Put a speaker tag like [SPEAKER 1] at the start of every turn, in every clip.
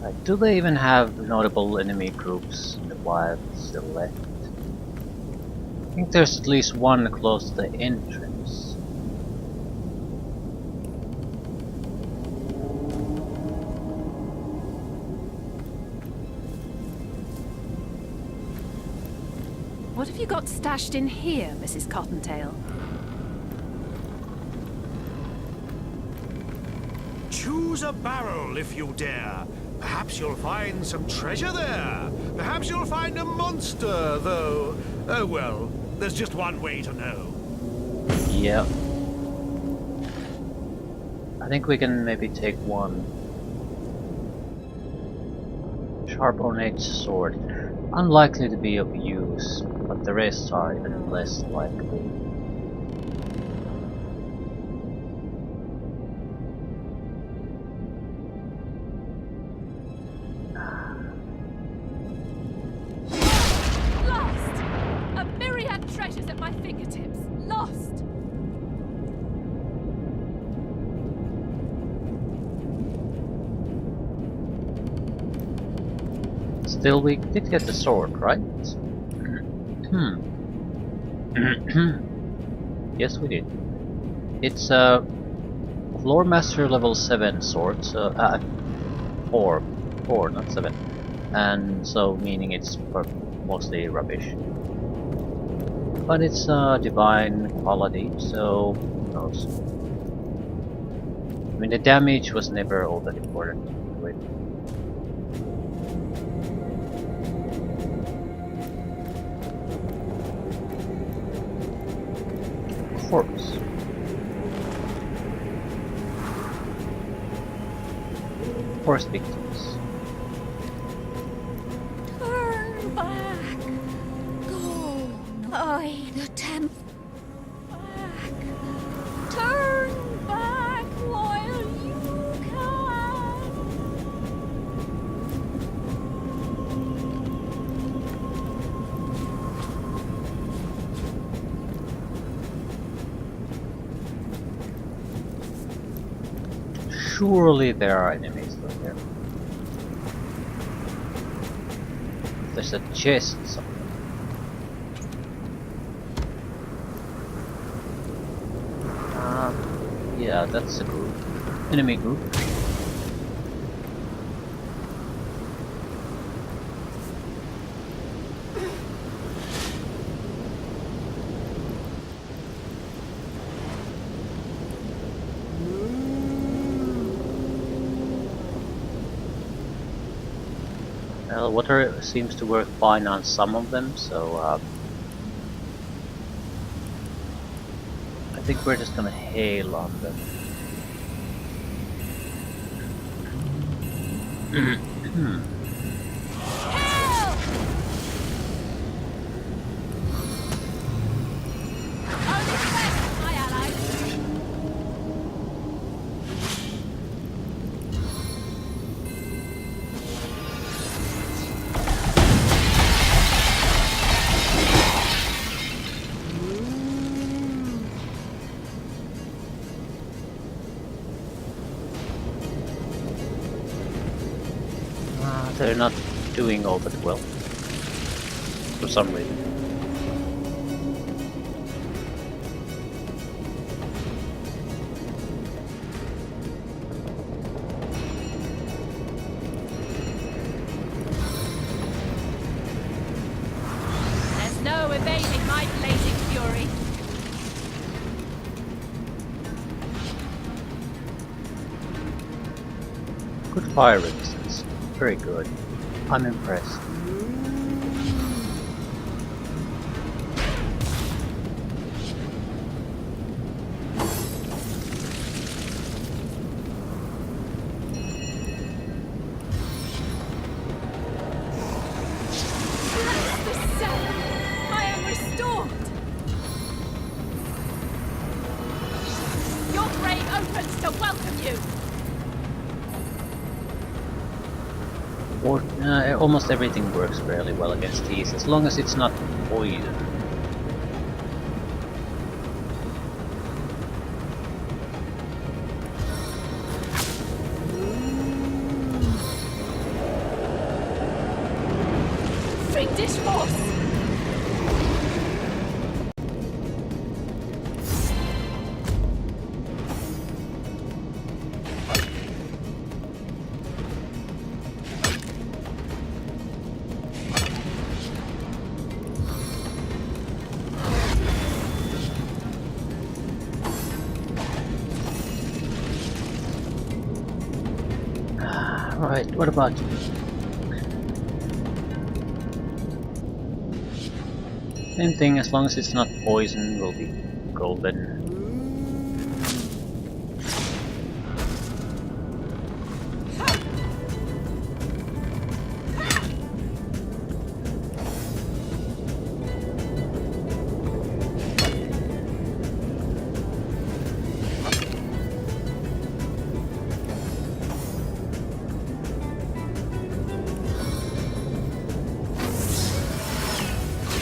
[SPEAKER 1] Like, do they even have notable enemy groups in the wild still left? I think there's at least one close to the entrance.
[SPEAKER 2] What have you got stashed in here, Mrs. Cottontail?
[SPEAKER 3] Choose a barrel if you dare. Perhaps you'll find some treasure there. Perhaps you'll find a monster, though. Oh well, there's just one way to know.
[SPEAKER 1] Yeah. I think we can maybe take one. Sharp ornate sword. Unlikely to be of use, but the rest are even less likely.
[SPEAKER 2] Lost! A myriad treasures at my fingertips. Lost!
[SPEAKER 1] Still, we did get the sword, right? Yes, we did. It's a Floor Master level 7 sword, so 4, not 7, and so meaning it's mostly rubbish. But it's divine quality, so who knows? I mean, the damage was never all that important to it. Corpse. Forest victims.
[SPEAKER 2] Turn back! Go! By the temple! Back! Turn back while you can!
[SPEAKER 1] Surely there are enemies though here. There's a chest somewhere. Yeah, that's a group. Enemy group. Well, water seems to work fine on some of them, so I think we're just gonna hail on them.
[SPEAKER 2] Help! Only friends, my allies!
[SPEAKER 1] They're not doing all that well. For some reason.
[SPEAKER 2] There's no evading my blazing fury.
[SPEAKER 1] Good fire resistance. Very good. I'm impressed.
[SPEAKER 2] Bless the sun! I am restored! Your grave opens to welcome you!
[SPEAKER 1] Or, almost everything works fairly well against these, as long as it's not poison.
[SPEAKER 2] British force!
[SPEAKER 1] Right, what about you? Same thing, as long as it's not poison, will be golden.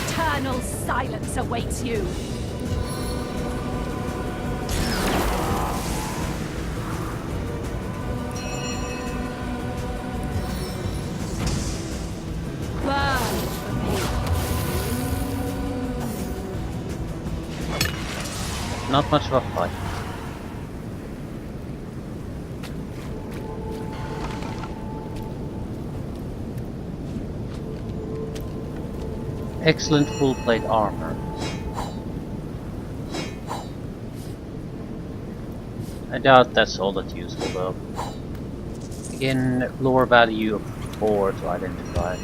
[SPEAKER 2] Eternal silence awaits you. Burn for me.
[SPEAKER 1] Not much of a fight. Excellent full plate armor. I doubt that's all that's useful though. Again, lower value of 4 to identify.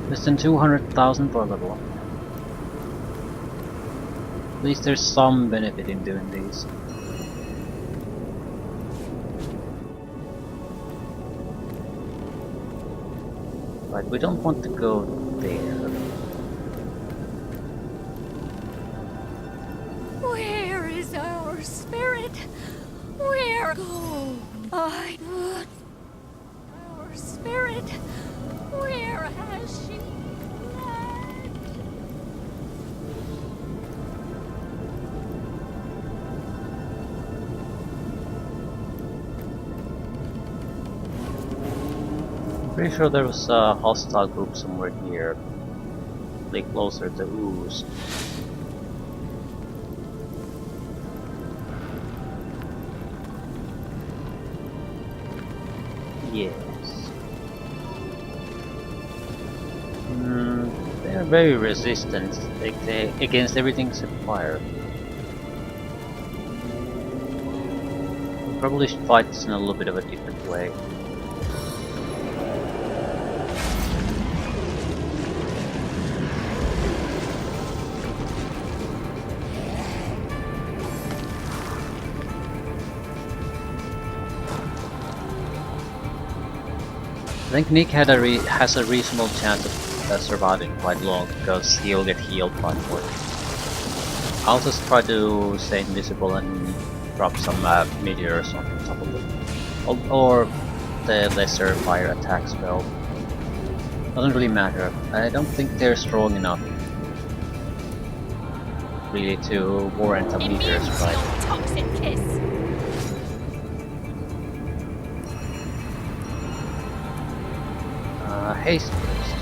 [SPEAKER 1] Less than 200,000 for level up. At least there's some benefit in doing these. Right, we don't want to go there.
[SPEAKER 2] Where is our spirit? Where go I? Our spirit? Where has she fled?
[SPEAKER 1] Pretty sure there was a hostile group somewhere here. Way closer to Ooze. Yes. They're very resistant against everything except fire. Probably should fight this in a little bit of a different way. I think Nick has a reasonable chance of surviving quite long because he'll get healed quite quick. I'll just try to stay invisible and drop some meteors on top of them. Or the lesser fire attack spell. Doesn't really matter. I don't think they're strong enough really to warrant a meteor strike.
[SPEAKER 2] Toxic kiss.
[SPEAKER 1] Haste first.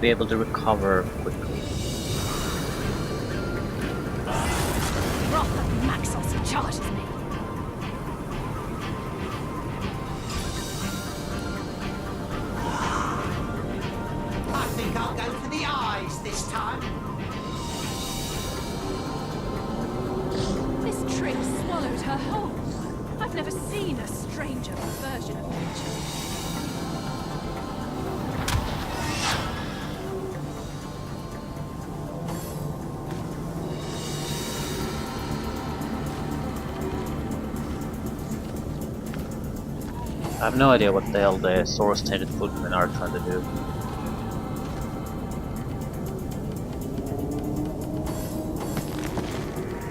[SPEAKER 1] Be able to recover quickly.
[SPEAKER 2] Wrath of Maxos charges me.
[SPEAKER 4] I think I'll go for the eyes this time.
[SPEAKER 2] This trick swallowed her whole. I've never seen a stranger version of nature.
[SPEAKER 1] I have no idea what the hell the source-tainted footmen are trying to do.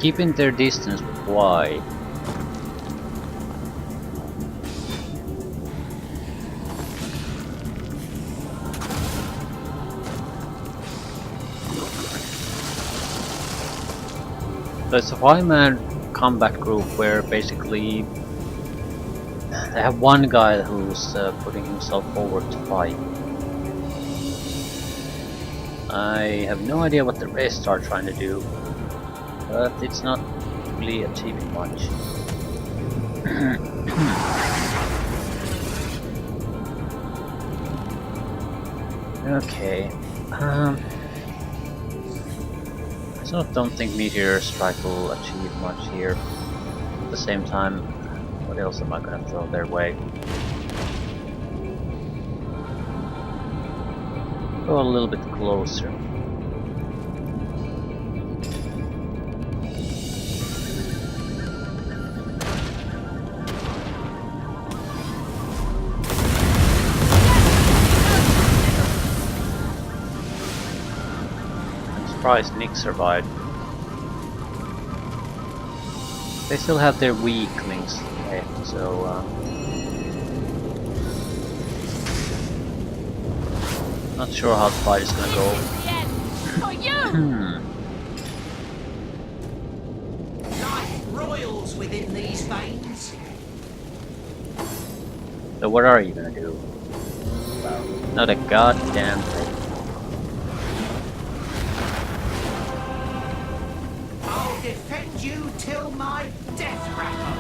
[SPEAKER 1] Keeping their distance, but why? So it's a 5-man combat group where basically they have one guy who's putting himself forward to fight. I have no idea what the rest are trying to do, but it's not really achieving much. Okay. I sort of don't think Meteor Strike will achieve much here. At the same time, what else am I gonna throw their way? Go a little bit closer. I'm surprised Nick survived. They still have their weaklings left, so not sure how the fight is gonna go.
[SPEAKER 2] For you!
[SPEAKER 4] Life royals within these veins.
[SPEAKER 1] So what are you gonna do? Not a goddamn thing.
[SPEAKER 4] I'll defend you till my death rattle.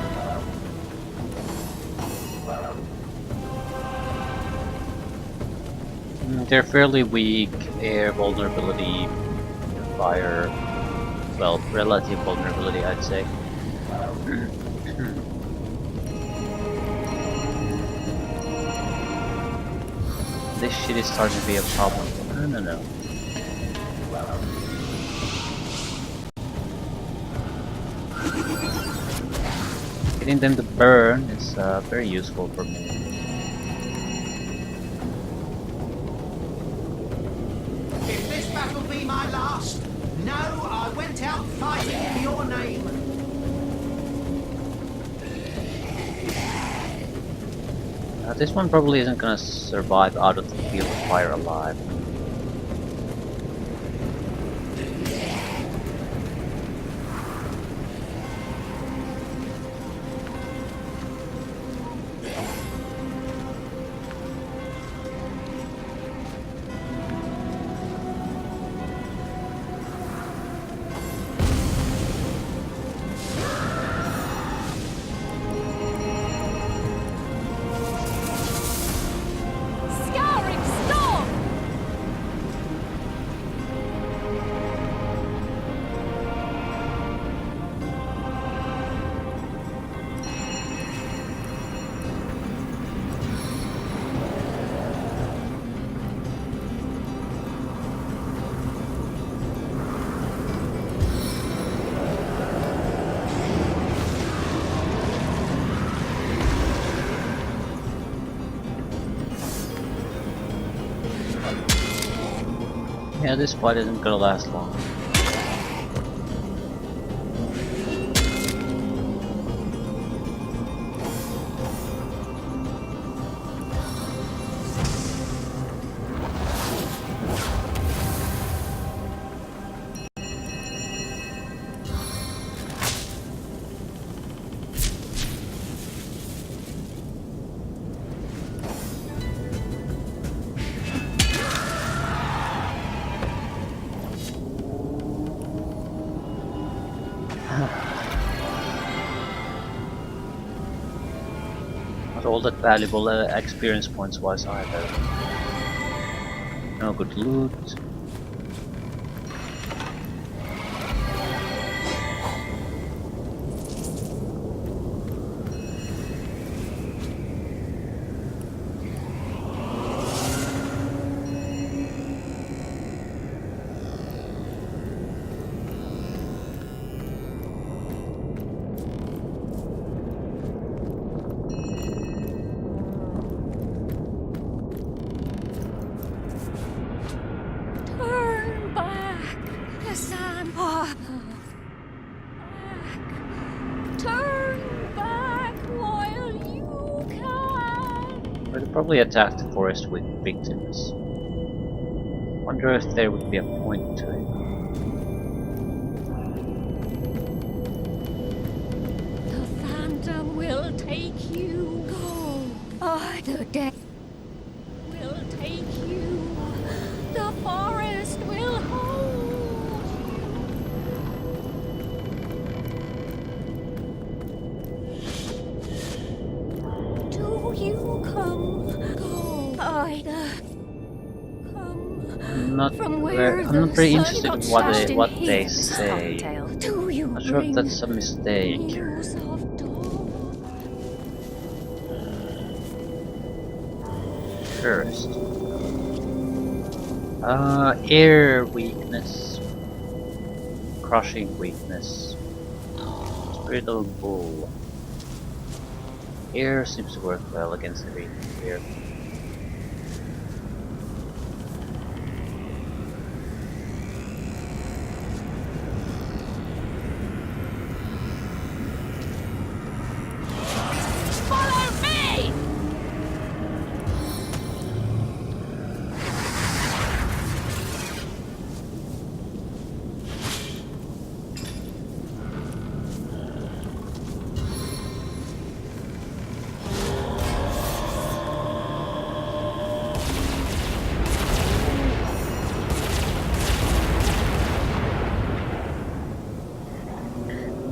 [SPEAKER 1] They're fairly weak, air vulnerability, fire, well, relative vulnerability I'd say. This shit is starting to be a problem. No. Getting them to burn is very useful for me.
[SPEAKER 4] If this battle be my last, know I went out fighting in your name.
[SPEAKER 1] This one probably isn't gonna survive out of the field of fire alive.
[SPEAKER 2] Scouring storm!
[SPEAKER 1] Yeah, this fight isn't gonna last long. Not all that valuable experience points wise either. No good loot.
[SPEAKER 2] Turn back, Sam. Turn back while you can.
[SPEAKER 1] We'll probably attack the forest with victims. Wonder if there would be a point to it.
[SPEAKER 2] monster will take you. Go. The death will take you. The forest will hold you. Do you come? Go.
[SPEAKER 1] I'm not very interested in what they say.
[SPEAKER 2] Do you
[SPEAKER 1] Not sure if
[SPEAKER 2] bring
[SPEAKER 1] that's a mistake.
[SPEAKER 2] news of dawn?
[SPEAKER 1] First. Air weakness. Crushing weakness. Spirit of Bull. Air seems to work well against everything here.
[SPEAKER 2] Follow me!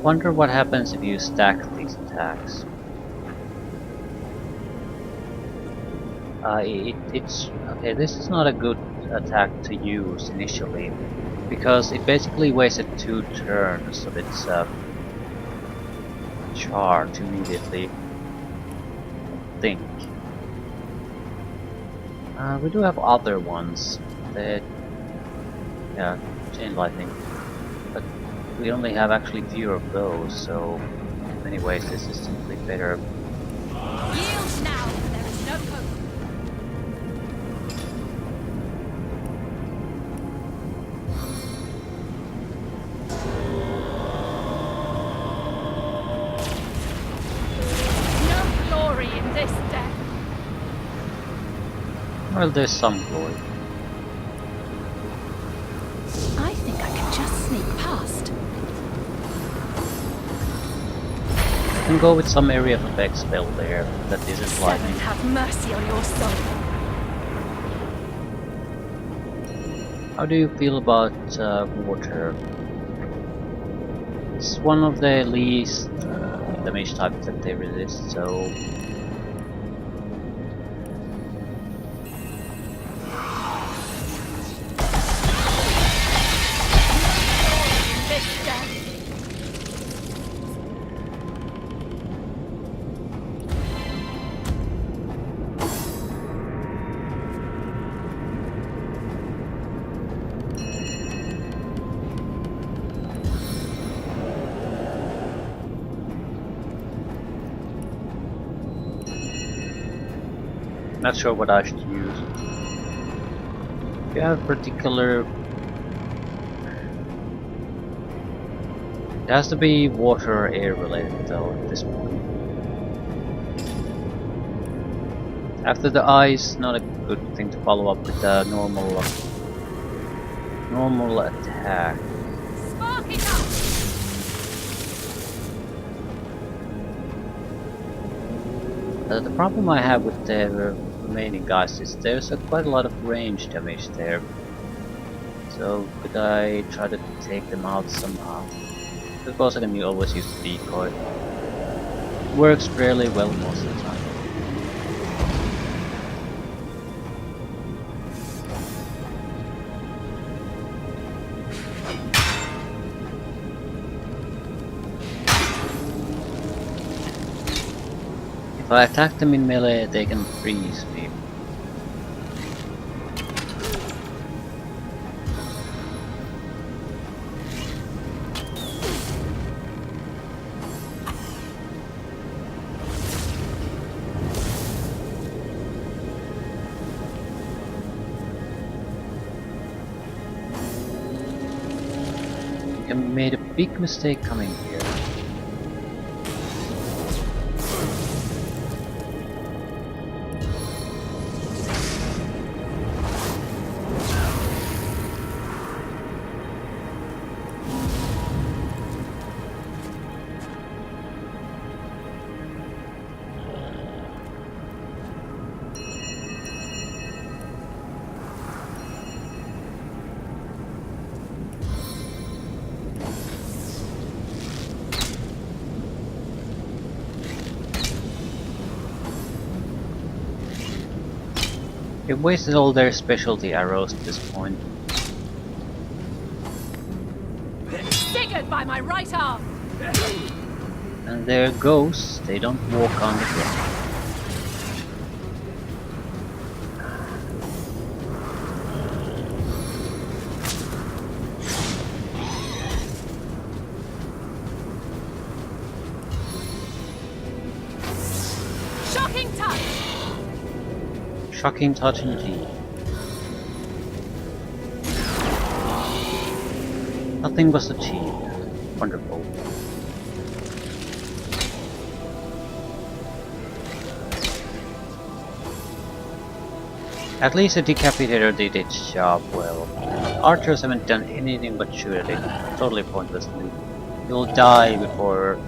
[SPEAKER 1] Wonder what happens if you stack these attacks. It's okay. This is not a good attack to use initially because it basically wasted 2 turns of its charge immediately. I think we do have other ones that, yeah, chain lightning, but we only have actually fewer of those. So, in many ways, this is simply better.
[SPEAKER 2] Yield now! There is no hope. No glory in this death.
[SPEAKER 1] Well, there's some glory.
[SPEAKER 2] I think I can just sneak past.
[SPEAKER 1] I can go with some area of effect spell there that isn't lightning.
[SPEAKER 2] Seven, have mercy on your soul.
[SPEAKER 1] How do you feel about water? It's one of the least damage types that they resist, so...
[SPEAKER 2] This death.
[SPEAKER 1] Not sure what I should use. Do you have particular... It has to be water or air related though at this point. After the ice, not a good thing to follow up with a normal attack.
[SPEAKER 2] Spark it up!
[SPEAKER 1] The problem I have with the remaining guys is there's quite a lot of range damage there. So could I try to take them out somehow? Of course I can always use the decoy. Works fairly well most of the time. If I attack them in melee, they can freeze me. I made a big mistake coming here. They've wasted all their specialty arrows at this point.
[SPEAKER 2] Staggered by my right arm.
[SPEAKER 1] And they're ghosts, they don't walk on the ground.
[SPEAKER 2] Shocking touch.
[SPEAKER 1] Shocking touch indeed. Nothing was achieved. Wonderful. At least the decapitator did its job well. Archers haven't done anything but shoot at it, totally pointlessly. You'll die before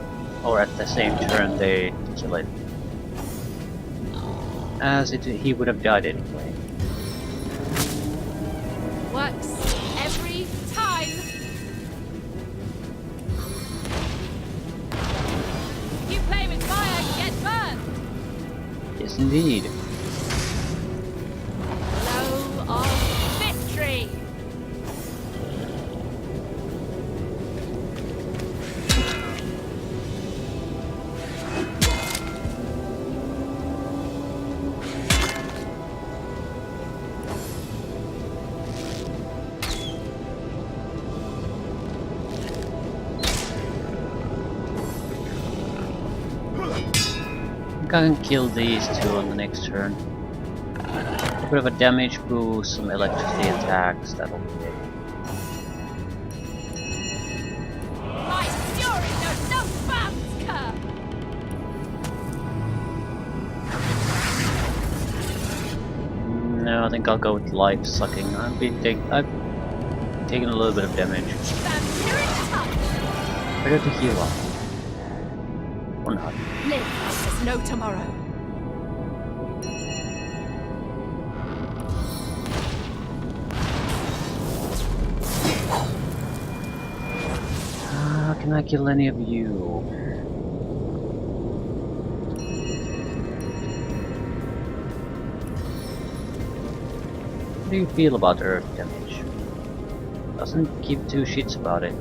[SPEAKER 1] or at the same turn they kill it. As he would have died anyway.
[SPEAKER 2] Works every time. You play with fire, get burned.
[SPEAKER 1] Yes, indeed.
[SPEAKER 2] Blow of victory.
[SPEAKER 1] I can kill these two on the next turn. A bit of a damage boost, some electricity attacks, that'll be it.
[SPEAKER 2] My fury knows no bounds, cur.
[SPEAKER 1] No, I think I'll go with life sucking. I've taking a little bit of damage.
[SPEAKER 2] Vampiric touch.
[SPEAKER 1] Better to heal up. Or not.
[SPEAKER 2] Live like there's no tomorrow.
[SPEAKER 1] Can I kill any of you? How do you feel about earth damage? Doesn't give two shits about it.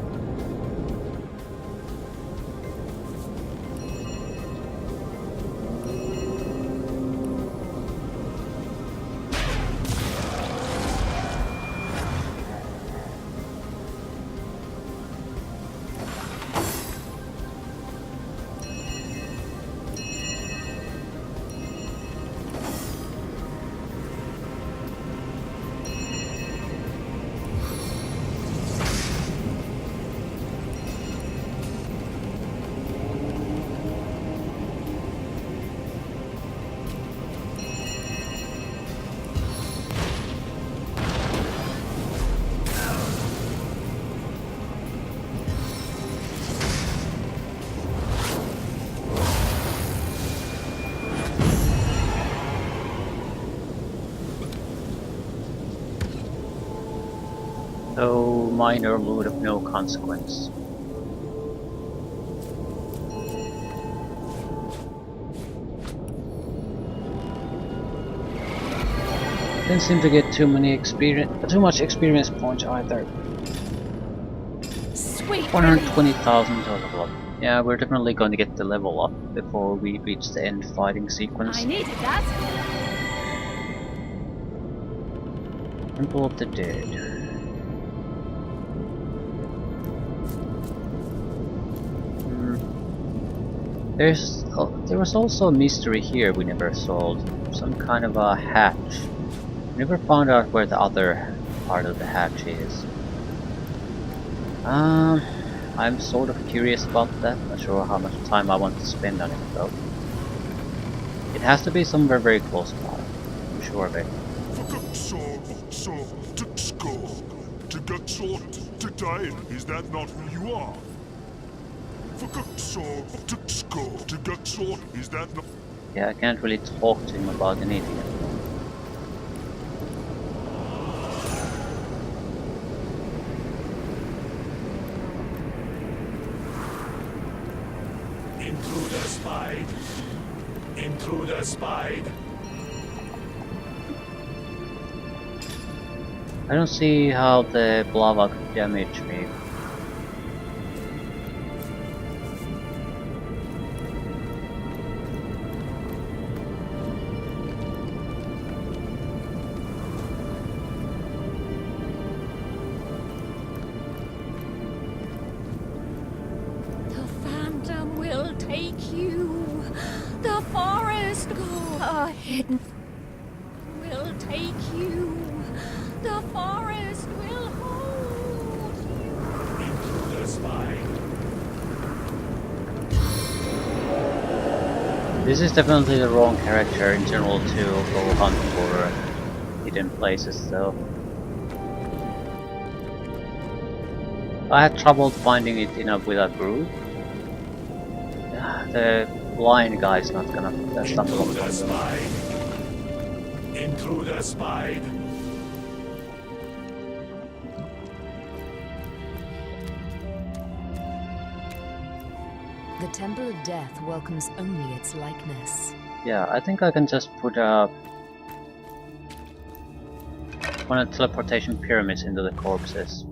[SPEAKER 1] So minor mood of no consequence. Didn't seem to get too much experience points either.
[SPEAKER 2] Sweet.
[SPEAKER 1] 120,000 to level up. Yeah, we're definitely going to get the level up before we reach the end fighting sequence.
[SPEAKER 2] I needed that.
[SPEAKER 1] Temple of the Dead. There was also a mystery here we never solved. Some kind of a hatch. We never found out where the other part of the hatch is. I'm sort of curious about that. Not sure how much time I want to spend on it though. It has to be somewhere very close by. I'm sure of it.
[SPEAKER 5] Is that not who you are? Is that not?
[SPEAKER 1] Yeah, I can't really talk to him about anything at the moment.
[SPEAKER 5] Intruder spied. Intruder spied.
[SPEAKER 1] I don't see how the lava could damage me.
[SPEAKER 2] The phantom will take you. The forest hidden will take you. The forest will hold you.
[SPEAKER 3] Into the spine.
[SPEAKER 1] This is definitely the wrong character in general to go hunt for hidden places though. I had trouble finding it with a group. The blind guy is not gonna stumble upon them.
[SPEAKER 3] Spine. Into the spine.
[SPEAKER 6] The Temple of Death welcomes only its likeness.
[SPEAKER 1] Yeah, I think I can just put one of the teleportation pyramids into the corpses.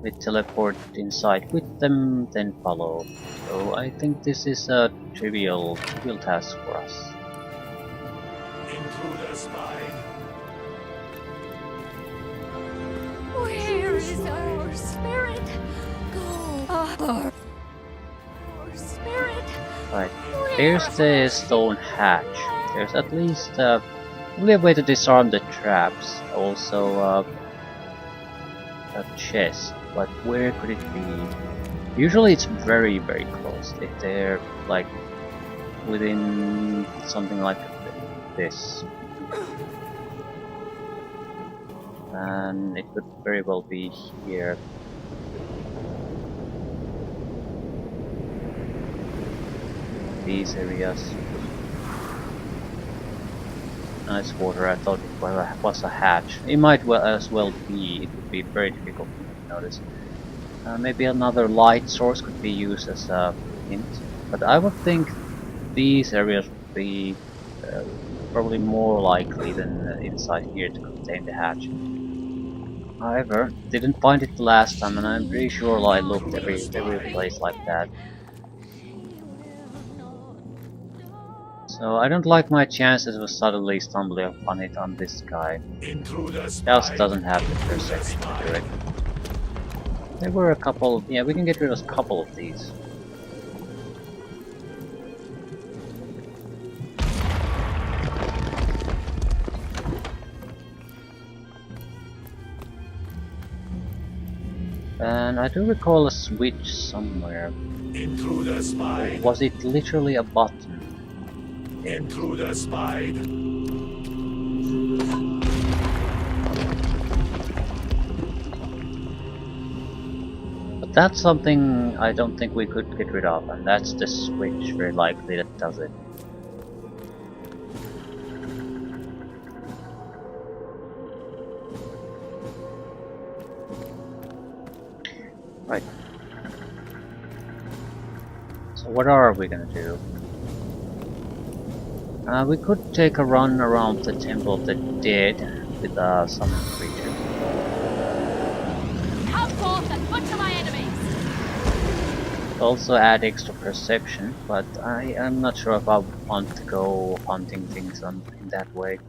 [SPEAKER 1] We teleport inside with them, then follow. So I think this is a trivial task for us.
[SPEAKER 3] Into the spine.
[SPEAKER 2] Where is our spirit? Go. Our spirit.
[SPEAKER 1] Right, there's the stone hatch. There's at least probably a way to disarm the traps. Also a chest, but where could it be? Usually it's very close. If they're like within something like this. And it could very well be here. These areas. Nice water. I thought it was a hatch. It might as well be. It would be very difficult to notice. Maybe another light source could be used as a hint. But I would think these areas would be probably more likely than inside here to contain the hatch. However, didn't find it last time, and I'm pretty sure I looked every place like that. So I don't like my chances of suddenly stumbling upon it on this guy. Just doesn't have the perception to do it. There were a couple. Yeah, we can get rid of a couple of these. And I do recall a switch somewhere.
[SPEAKER 3] Into the spine.
[SPEAKER 1] Was it literally a button?
[SPEAKER 3] Into the spine.
[SPEAKER 1] But that's something I don't think we could get rid of, and that's the switch, very likely that does it. Right. So what are we gonna do? We could take a run around the Temple of the Dead with some creature.
[SPEAKER 2] Come forth and butcher my enemies.
[SPEAKER 1] Also add extra perception, but I am not sure if I want to go hunting things in that way.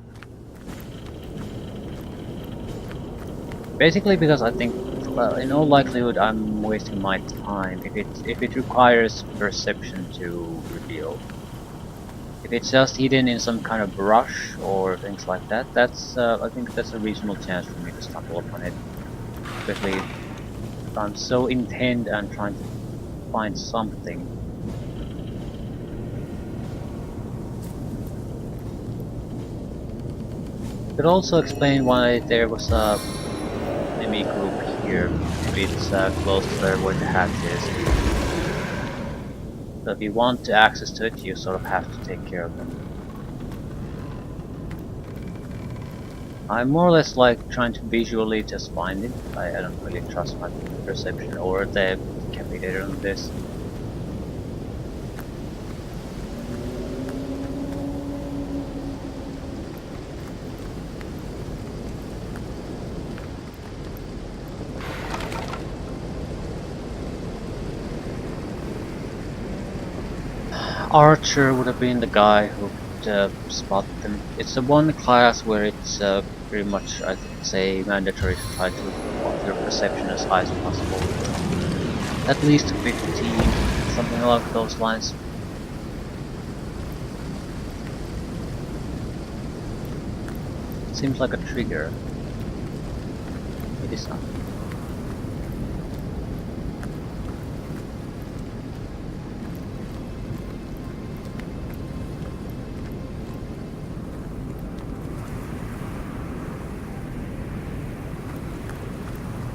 [SPEAKER 1] Basically because I think, well, in all likelihood I'm wasting my time if it requires perception to reveal. If it's just hidden in some kind of brush or things like that, that's I think that's a reasonable chance for me to stumble upon it. Especially if I'm so intent and trying to find something. Could also explain why there was a enemy group here, if it's close to where the hatch is. So if you want to access to it, you sort of have to take care of them. I'm more or less like trying to visually just find it. I don't really trust my perception or the capitator on this. Archer would have been the guy who could spot them. It's the one class where it's pretty much, I would say, mandatory to try to up your perception as high as possible. At least 15, something along those lines. Seems like a trigger. It is not.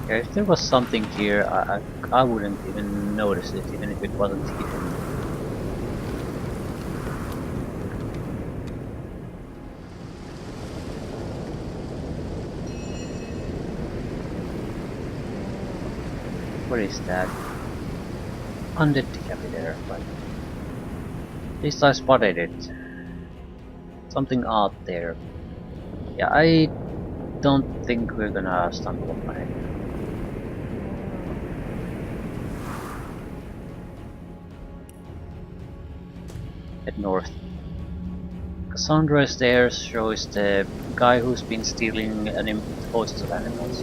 [SPEAKER 1] Yeah, if there was something here, I wouldn't even notice it, even if it wasn't hidden. What is that? Undead decapitator, but at least I spotted it. Something odd there. Yeah, I don't think we're gonna stumble upon it. Head north. Cassandra's stairs shows the guy who's been stealing voices of animals.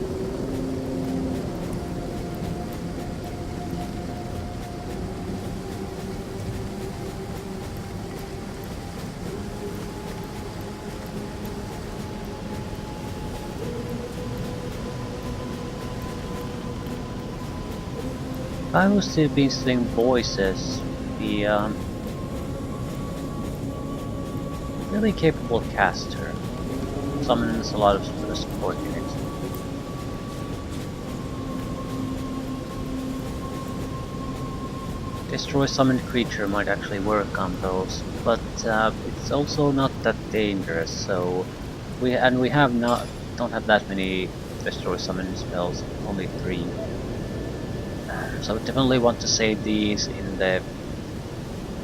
[SPEAKER 1] I was still been stealing voices. The really capable caster. Summons a lot of support units. Destroy summoned creature might actually work on those, but it's also not that dangerous. So we have not don't have that many destroy summon spells. Only 3. So definitely want to save these in the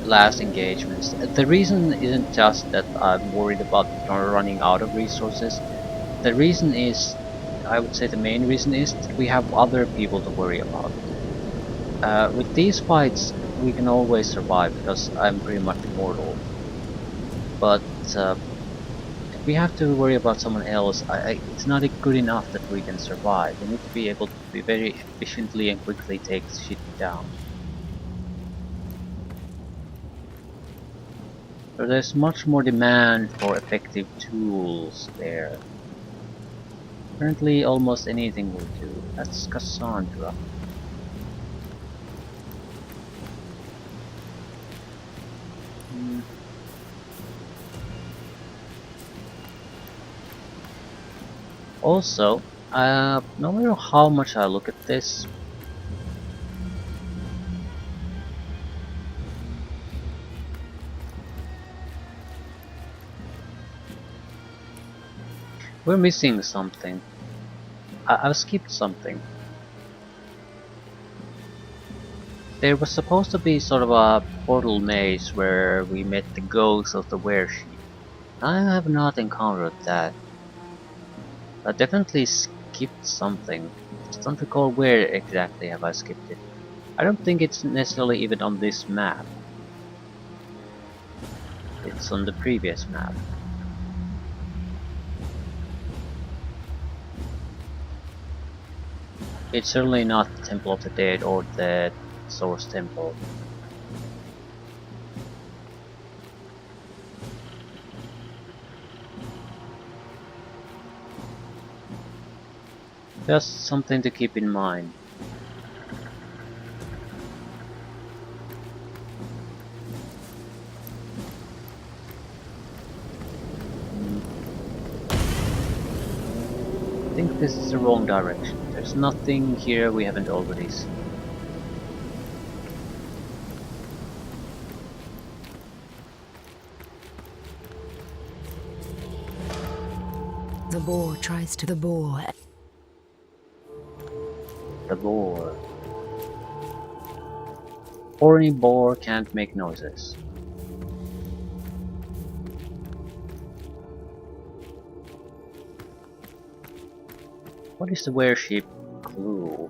[SPEAKER 1] last engagements. The reason isn't just that I'm worried about running out of resources. The reason is, I would say the main reason is that we have other people to worry about. With these fights we can always survive because I'm pretty much immortal. But if we have to worry about someone else, it's not good enough that we can survive. We need to be able to be very efficiently and quickly take shit down. So there's much more demand for effective tools there. Currently almost anything will do. That's Cassandra. Also, no matter how much I look at this, we're missing something. I've skipped something. There was supposed to be sort of a portal maze where we met the ghost of the weresheep. I have not encountered that. I definitely skipped something. Just don't recall where exactly have I skipped it. I don't think it's necessarily even on this map. It's on the previous map. It's certainly not the Temple of the Dead or the Source Temple. Just something to keep in mind. I think this is the wrong direction. There's nothing here we haven't already seen.
[SPEAKER 6] The boar tries to the boar.
[SPEAKER 1] The boar. Horny boar can't make noises. What is the weresheep clue?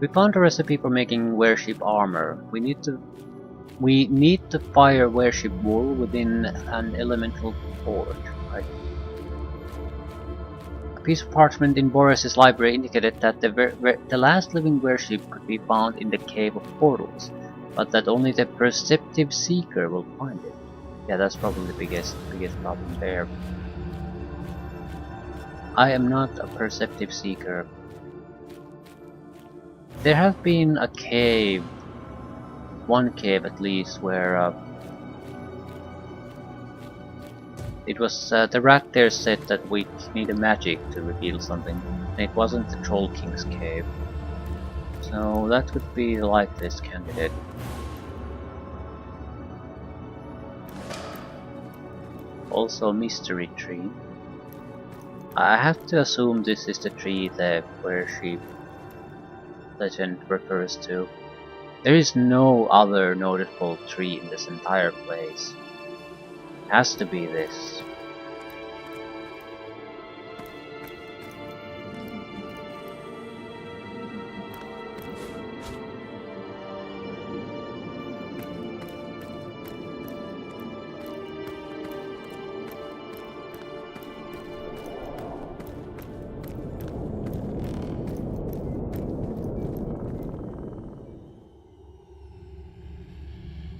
[SPEAKER 1] We found a recipe for making warship armor. We need to fire warship wool within an elemental forge, right? A piece of parchment in Boris's library indicated that the last living warship could be found in the Cave of Portals, but that only the perceptive seeker will find it. Yeah, that's probably the biggest problem there. I am not a perceptive seeker. There have been a cave, one cave at least, where it was the rat there said that we needed magic to reveal something, and it wasn't the Troll King's cave. So that would be the likeliest candidate. Also, mystery tree. I have to assume this is the tree the warship legend refers to. There is no other noticeable tree in this entire place. It has to be this.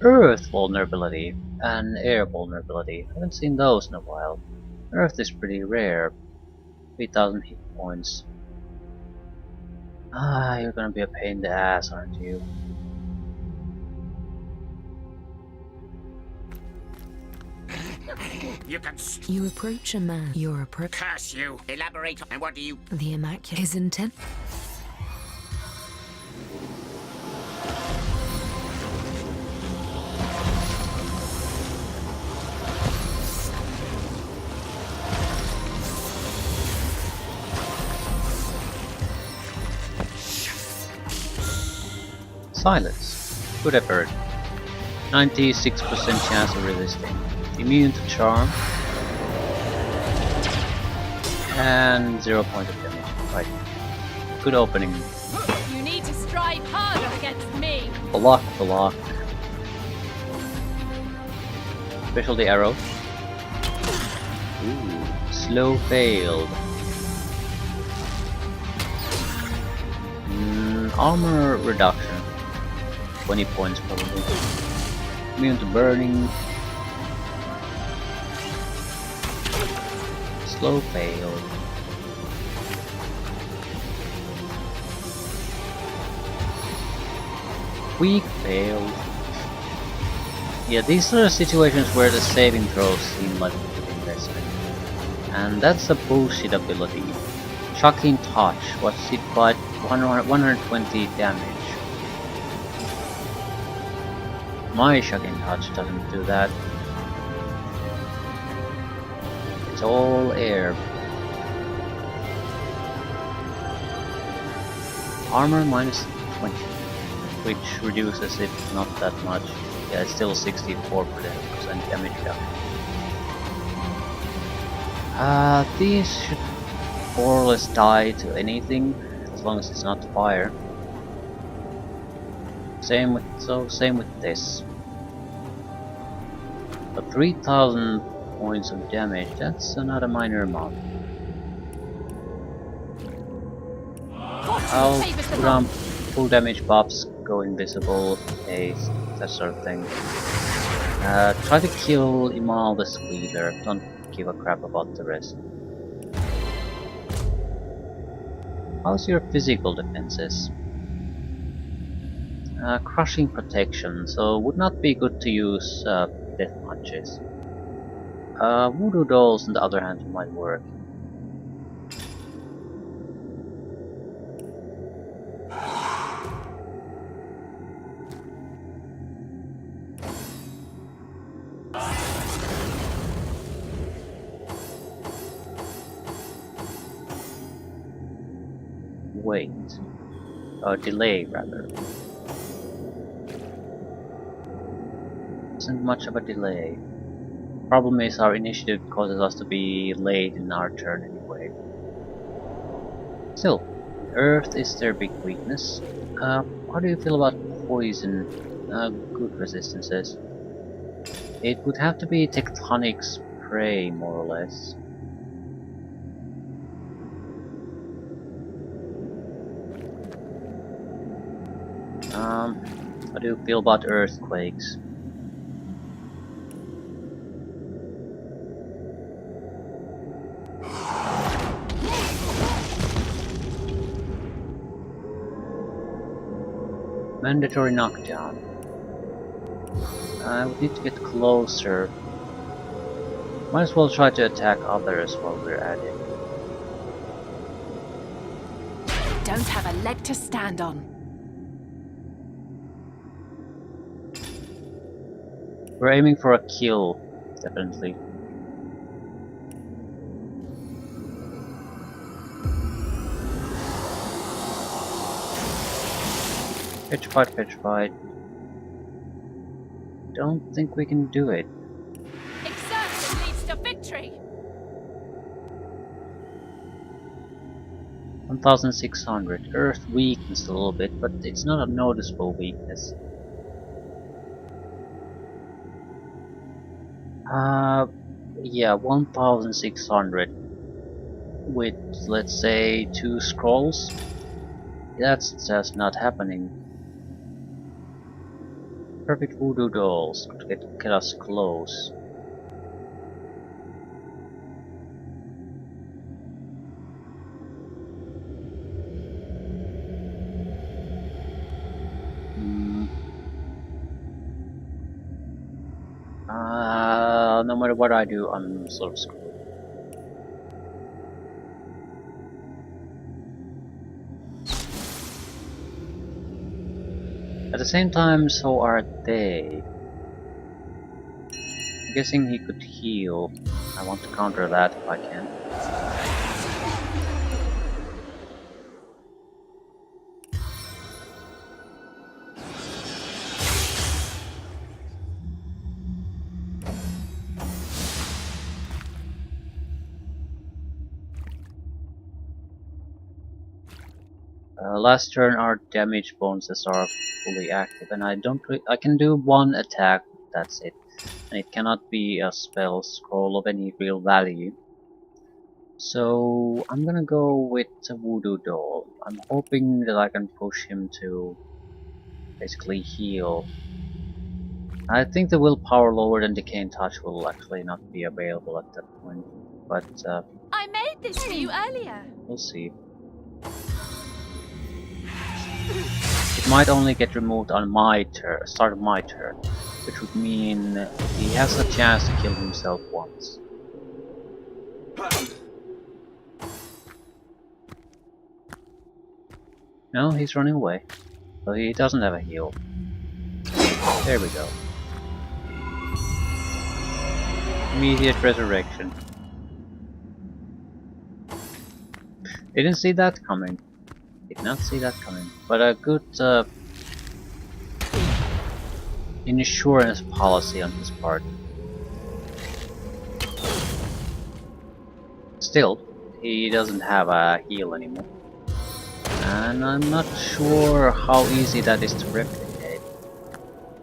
[SPEAKER 1] Earth vulnerability and air vulnerability. Haven't seen those in a while. Earth is pretty rare. 3000 hit points. Ah, you're gonna be a pain in the ass, aren't you?
[SPEAKER 7] You can
[SPEAKER 6] You approach a man. Your approach.
[SPEAKER 7] curse you. Elaborate on what do you...
[SPEAKER 6] The Immaculate. His intent.
[SPEAKER 1] Silence. Good effort. 96% chance of resisting. Immune to charm. And 0 point of damage. Right. Good opening.
[SPEAKER 2] You need to strive harder against me.
[SPEAKER 1] Block. Specialty arrow. Ooh, slow failed. Armor reduction. 20 points probably. Immune to burning. Slow failed. Weak failed. Yeah, these are situations where the saving throws seem like a good investment. And that's a bullshit ability. Shocking touch. What's it but 120 damage. My shocking touch doesn't do that. It's all air. Armor minus 20, which reduces it not that much. Yeah, it's still 64% damage reduction. These should more or less die to anything, as long as it's not fire. Same with this. But 3000 points of damage, that's not a minor amount. I'll put on full damage buffs, go invisible, haste, that sort of thing. Try to kill Imal the squealer, don't give a crap about the rest. How's your physical defenses? Crushing protection, so would not be good to use death punches. Voodoo dolls on the other hand might work. Wait. Delay rather. Isn't much of a delay. Problem is our initiative causes us to be late in our turn anyway. Still, Earth is their big weakness. How do you feel about poison? Good resistances. It would have to be tectonic spray, more or less. How do you feel about earthquakes? Mandatory knockdown. I would need to get closer. Might as well try to attack others while we're at it.
[SPEAKER 2] Don't have a leg to stand on.
[SPEAKER 1] We're aiming for a kill, definitely. Petrified, petrified. Don't think we can do it.
[SPEAKER 2] Exertion leads to victory.
[SPEAKER 1] 1600. Earth weakens a little bit, but it's not a noticeable weakness. Yeah, 1600 with, let's say, 2 scrolls. That's just not happening. Perfect voodoo dolls could get us close. No matter what I do, I'm sort of screwed. At the same time, so are they. I'm guessing he could heal. I want to counter that if I can. Last turn our damage bonuses are fully active, and I can do one attack, that's it. And it cannot be a spell scroll of any real value. So I'm gonna go with a voodoo doll. I'm hoping that I can push him to basically heal. I think the willpower lower than Decay and Touch will actually not be available at that point, but
[SPEAKER 2] I made this for you earlier.
[SPEAKER 1] we'll see. It might only get removed on my turn, start of my turn, which would mean he has a chance to kill himself once. No, he's running away. So he doesn't have a heal. There we go. Immediate resurrection. Didn't see that coming. Did not see that coming. But a good insurance policy on his part. Still, he doesn't have a heal anymore. And I'm not sure how easy that is to replicate.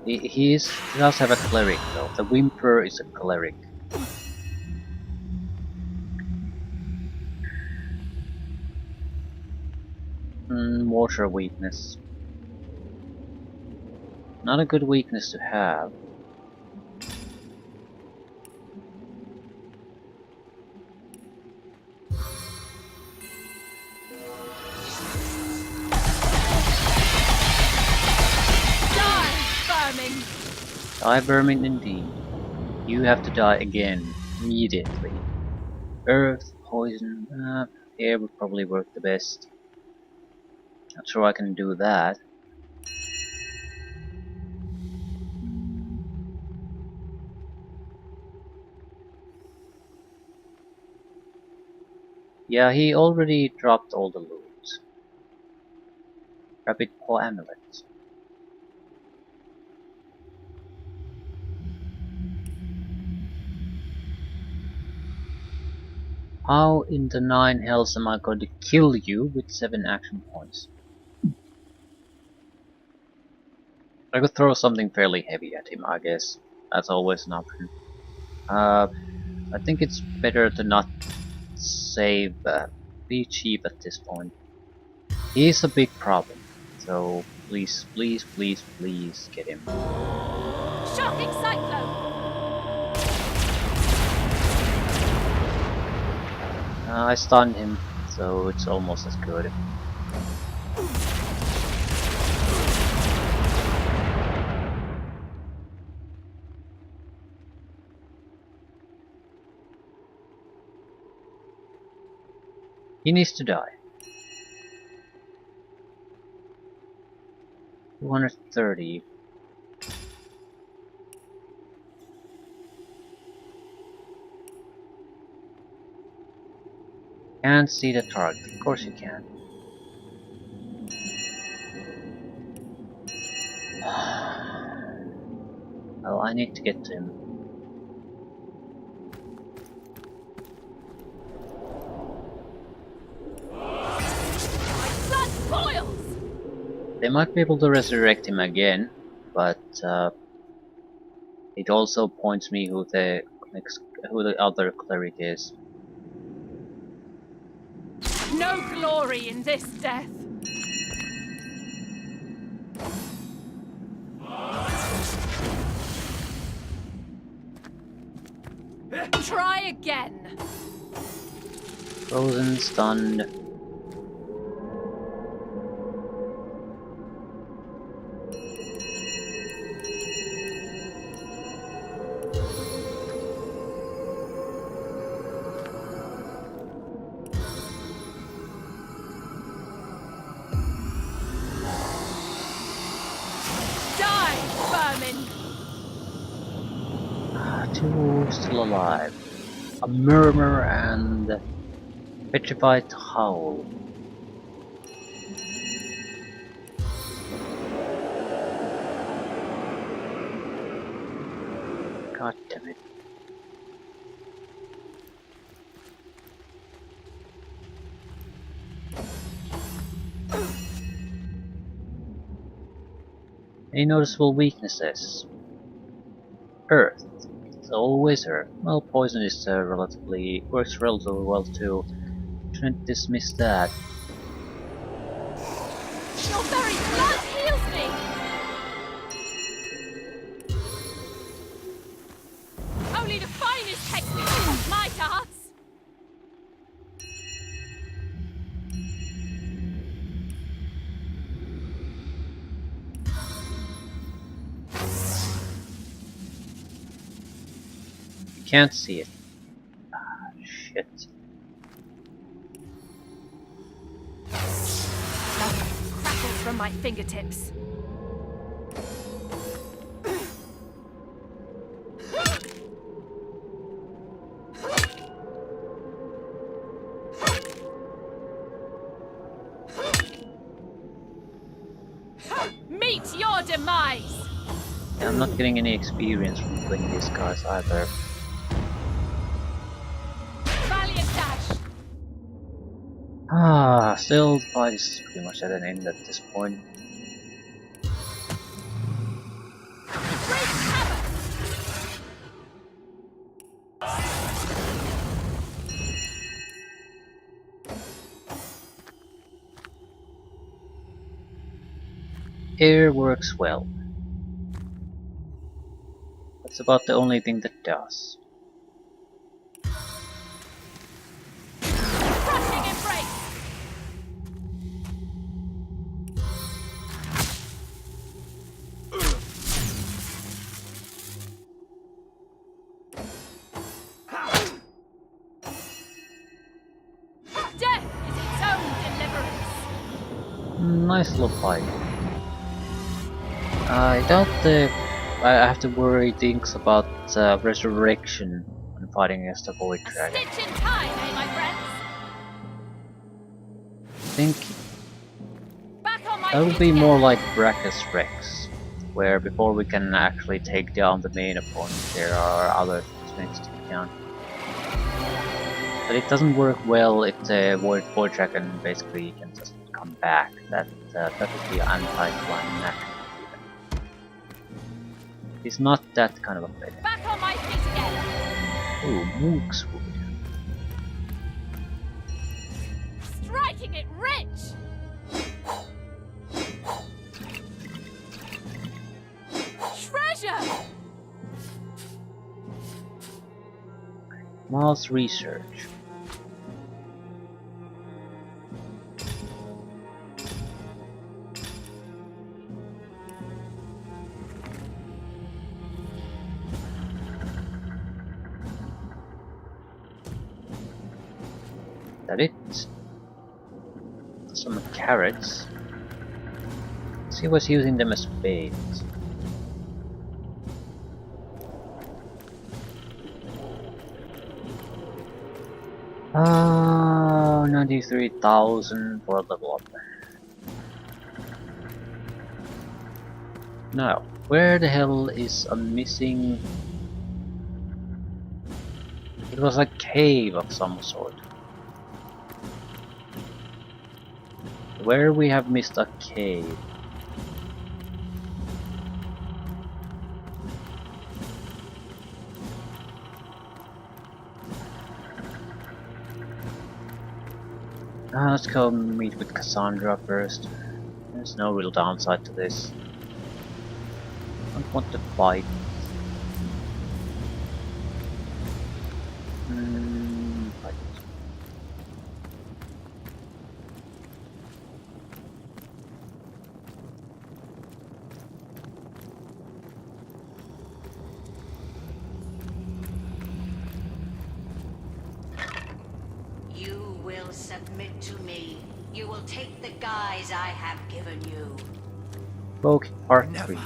[SPEAKER 1] He does have a cleric though. The Whimper is a cleric. Water weakness. Not a good weakness to have.
[SPEAKER 2] Die, vermin!
[SPEAKER 1] Die vermin indeed. You have to die again, immediately. Earth, poison, air would probably work the best. Not sure I can do that. Yeah, he already dropped all the loot. Rapid Paw Amulet. How in the 9 hells am I going to kill you with 7 action points? I could throw something fairly heavy at him, I guess. That's always an option. I think it's better to not save, be cheap at this point. He's a big problem, so please, please, please, please get him.
[SPEAKER 2] Shocking cyclone!
[SPEAKER 1] I stunned him, so it's almost as good. He needs to die. 230. Can't see the target. Of course you can. Well, I need to get to him.
[SPEAKER 2] Blood boils!
[SPEAKER 1] They might be able to resurrect him again, but it also points me who the other cleric is.
[SPEAKER 2] No glory in this death. Try again.
[SPEAKER 1] Frozen, stunned.
[SPEAKER 2] Die, vermin!
[SPEAKER 1] Two still alive. A murmur and petrified howl. God damn it. Any noticeable weaknesses? Earth. It's always Earth. Well, poison is works relatively well too. Shouldn't dismiss that.
[SPEAKER 2] Your very blood heals me! Only the finest technique of my arts!
[SPEAKER 1] You can't see it. Ah, shit.
[SPEAKER 2] Crackles from my fingertips. Meet your demise!
[SPEAKER 1] Yeah, I'm not getting any experience from killing these guys either.
[SPEAKER 2] Valiant dash!
[SPEAKER 1] Still the fight is pretty much at an end at this point.
[SPEAKER 2] Great havoc!
[SPEAKER 1] Air works well. That's about the only thing that does.
[SPEAKER 2] Crushing embrace! Death is its own deliverance!
[SPEAKER 1] Nice little fight. I doubt I have to worry things about resurrection when fighting against a void
[SPEAKER 2] A
[SPEAKER 1] dragon.
[SPEAKER 2] stitch in time, eh, my friends?
[SPEAKER 1] I think
[SPEAKER 2] Back on my
[SPEAKER 1] that would
[SPEAKER 2] feet
[SPEAKER 1] be
[SPEAKER 2] again.
[SPEAKER 1] more like Brachus Rex, where before we can actually take down the main opponent, there are other things to be done. But it doesn't work well if the void dragon basically can just come back. That would be anticlimactic. It's not that kind of a play.
[SPEAKER 2] Back on my feet again.
[SPEAKER 1] Ooh, Mook's Wood.
[SPEAKER 2] Striking it rich. Treasure.
[SPEAKER 1] Miles Research. That it? Some carrots. He was using them as bait. Ah, 93,000 for a level up. Now, where the hell is a missing? It was a cave of some sort. Where we have missed a cave. Let's go meet with Cassandra first. There's no real downside to this. I don't want to fight. Fight.
[SPEAKER 8] You will submit to me. You will take the guise I have given you.
[SPEAKER 1] Vogue Part
[SPEAKER 3] Never.
[SPEAKER 1] 3.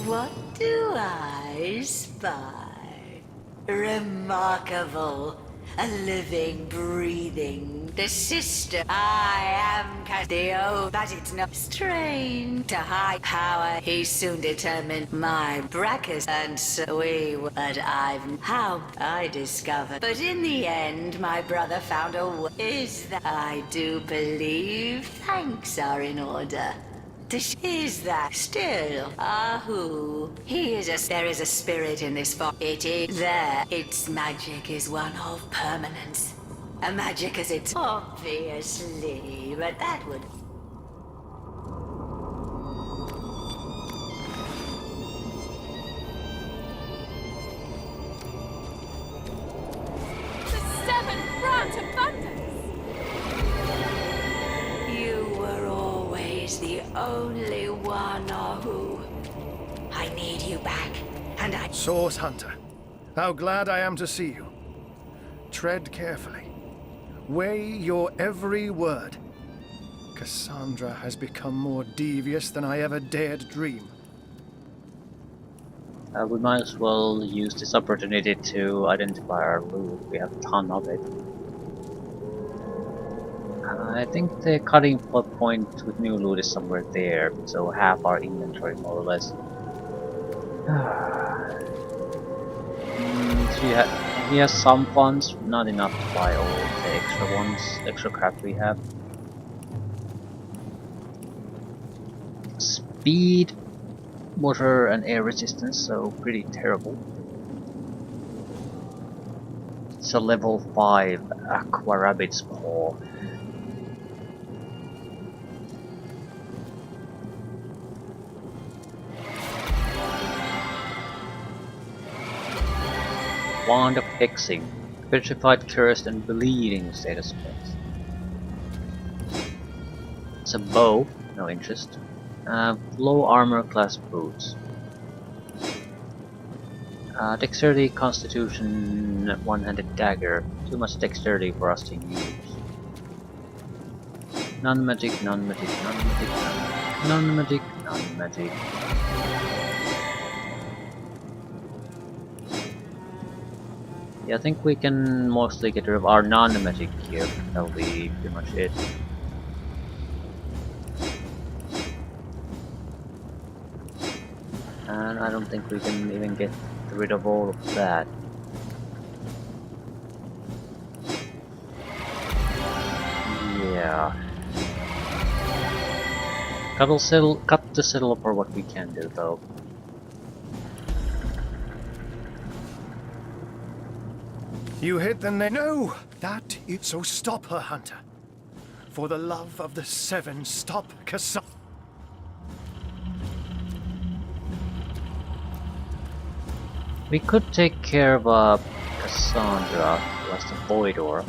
[SPEAKER 8] What do I spy? Remarkable. A living, breathing, the sister. I am Castillo, but it's not strange. To high power, he soon determined my brackets, and so we. But how I discovered. But in the end, my brother found a is that I do believe thanks are in order. Is that still? Ahu. There is a spirit in this forest. It is there. Its magic is one of permanence. A magic as it's obviously, but that would.
[SPEAKER 2] The seventh branch abundance.
[SPEAKER 8] You were always the only one, Ahu. I need you back, and I.
[SPEAKER 9] Source Hunter, how glad I am to see you. Tread carefully. Weigh your every word. Cassandra has become more devious than I ever dared dream.
[SPEAKER 1] We might as well use this opportunity to identify our loot. We have a ton of it. I think the cutting point with new loot is somewhere there, so half our inventory more or less. So he has some funds, not enough to buy all the extra ones, extra crap we have. Speed, water and air resistance, so pretty terrible. It's a level 5 Aqua Rabbit's Paw. Wand of Hexing, petrified, cursed and bleeding status effects. It's a bow, no interest. Low armor class boots. Dexterity, constitution, one-handed dagger. Too much dexterity for us to use. Non-magic, non-magic, non-magic, non-magic, non-magic. Yeah, I think we can mostly get rid of our non-magic here. That'll be pretty much it. And I don't think we can even get rid of all of that. Yeah. Cut the settle for what we can do, though.
[SPEAKER 9] You hit the nail. No! That is. So stop her, Hunter. For the love of the Seven, stop Cassandra.
[SPEAKER 1] We could take care of Cassandra, who has the Voidor.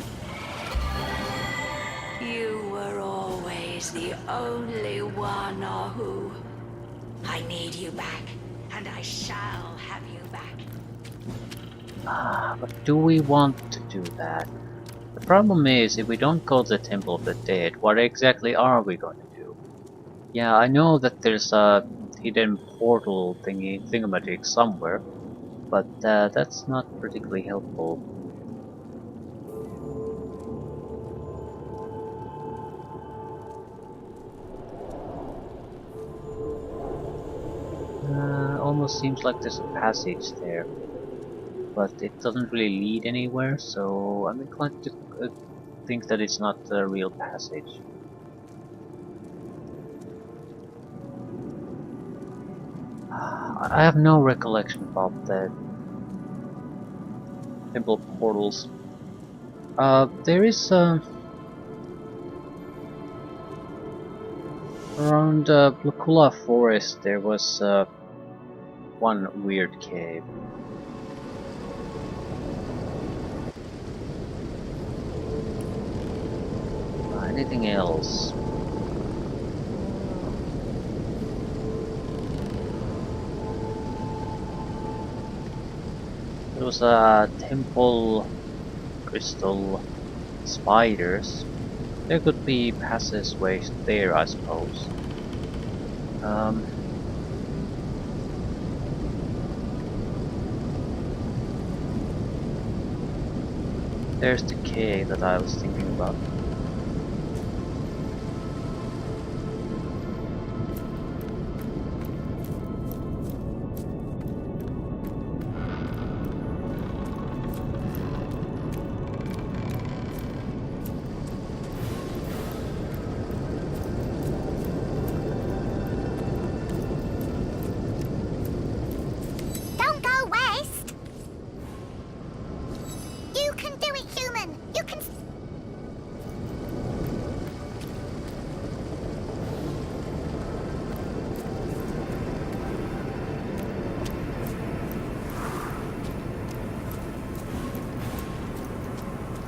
[SPEAKER 8] You were always the only one, Ahu. I need you back, and I shall have you back.
[SPEAKER 1] But do we want to do that? The problem is, if we don't go to the Temple of the Dead, what exactly are we going to do? Yeah, I know that there's a hidden portal thingamajig somewhere, but that's not particularly helpful. Almost seems like there's a passage there, but it doesn't really lead anywhere, so I'm inclined to think that it's not a real passage. I have no recollection about the temple portals. There is around Blacula Forest there was one weird cave. Anything else? There was a temple crystal spiders. There could be passageways there, I suppose. There's the cave that I was thinking about.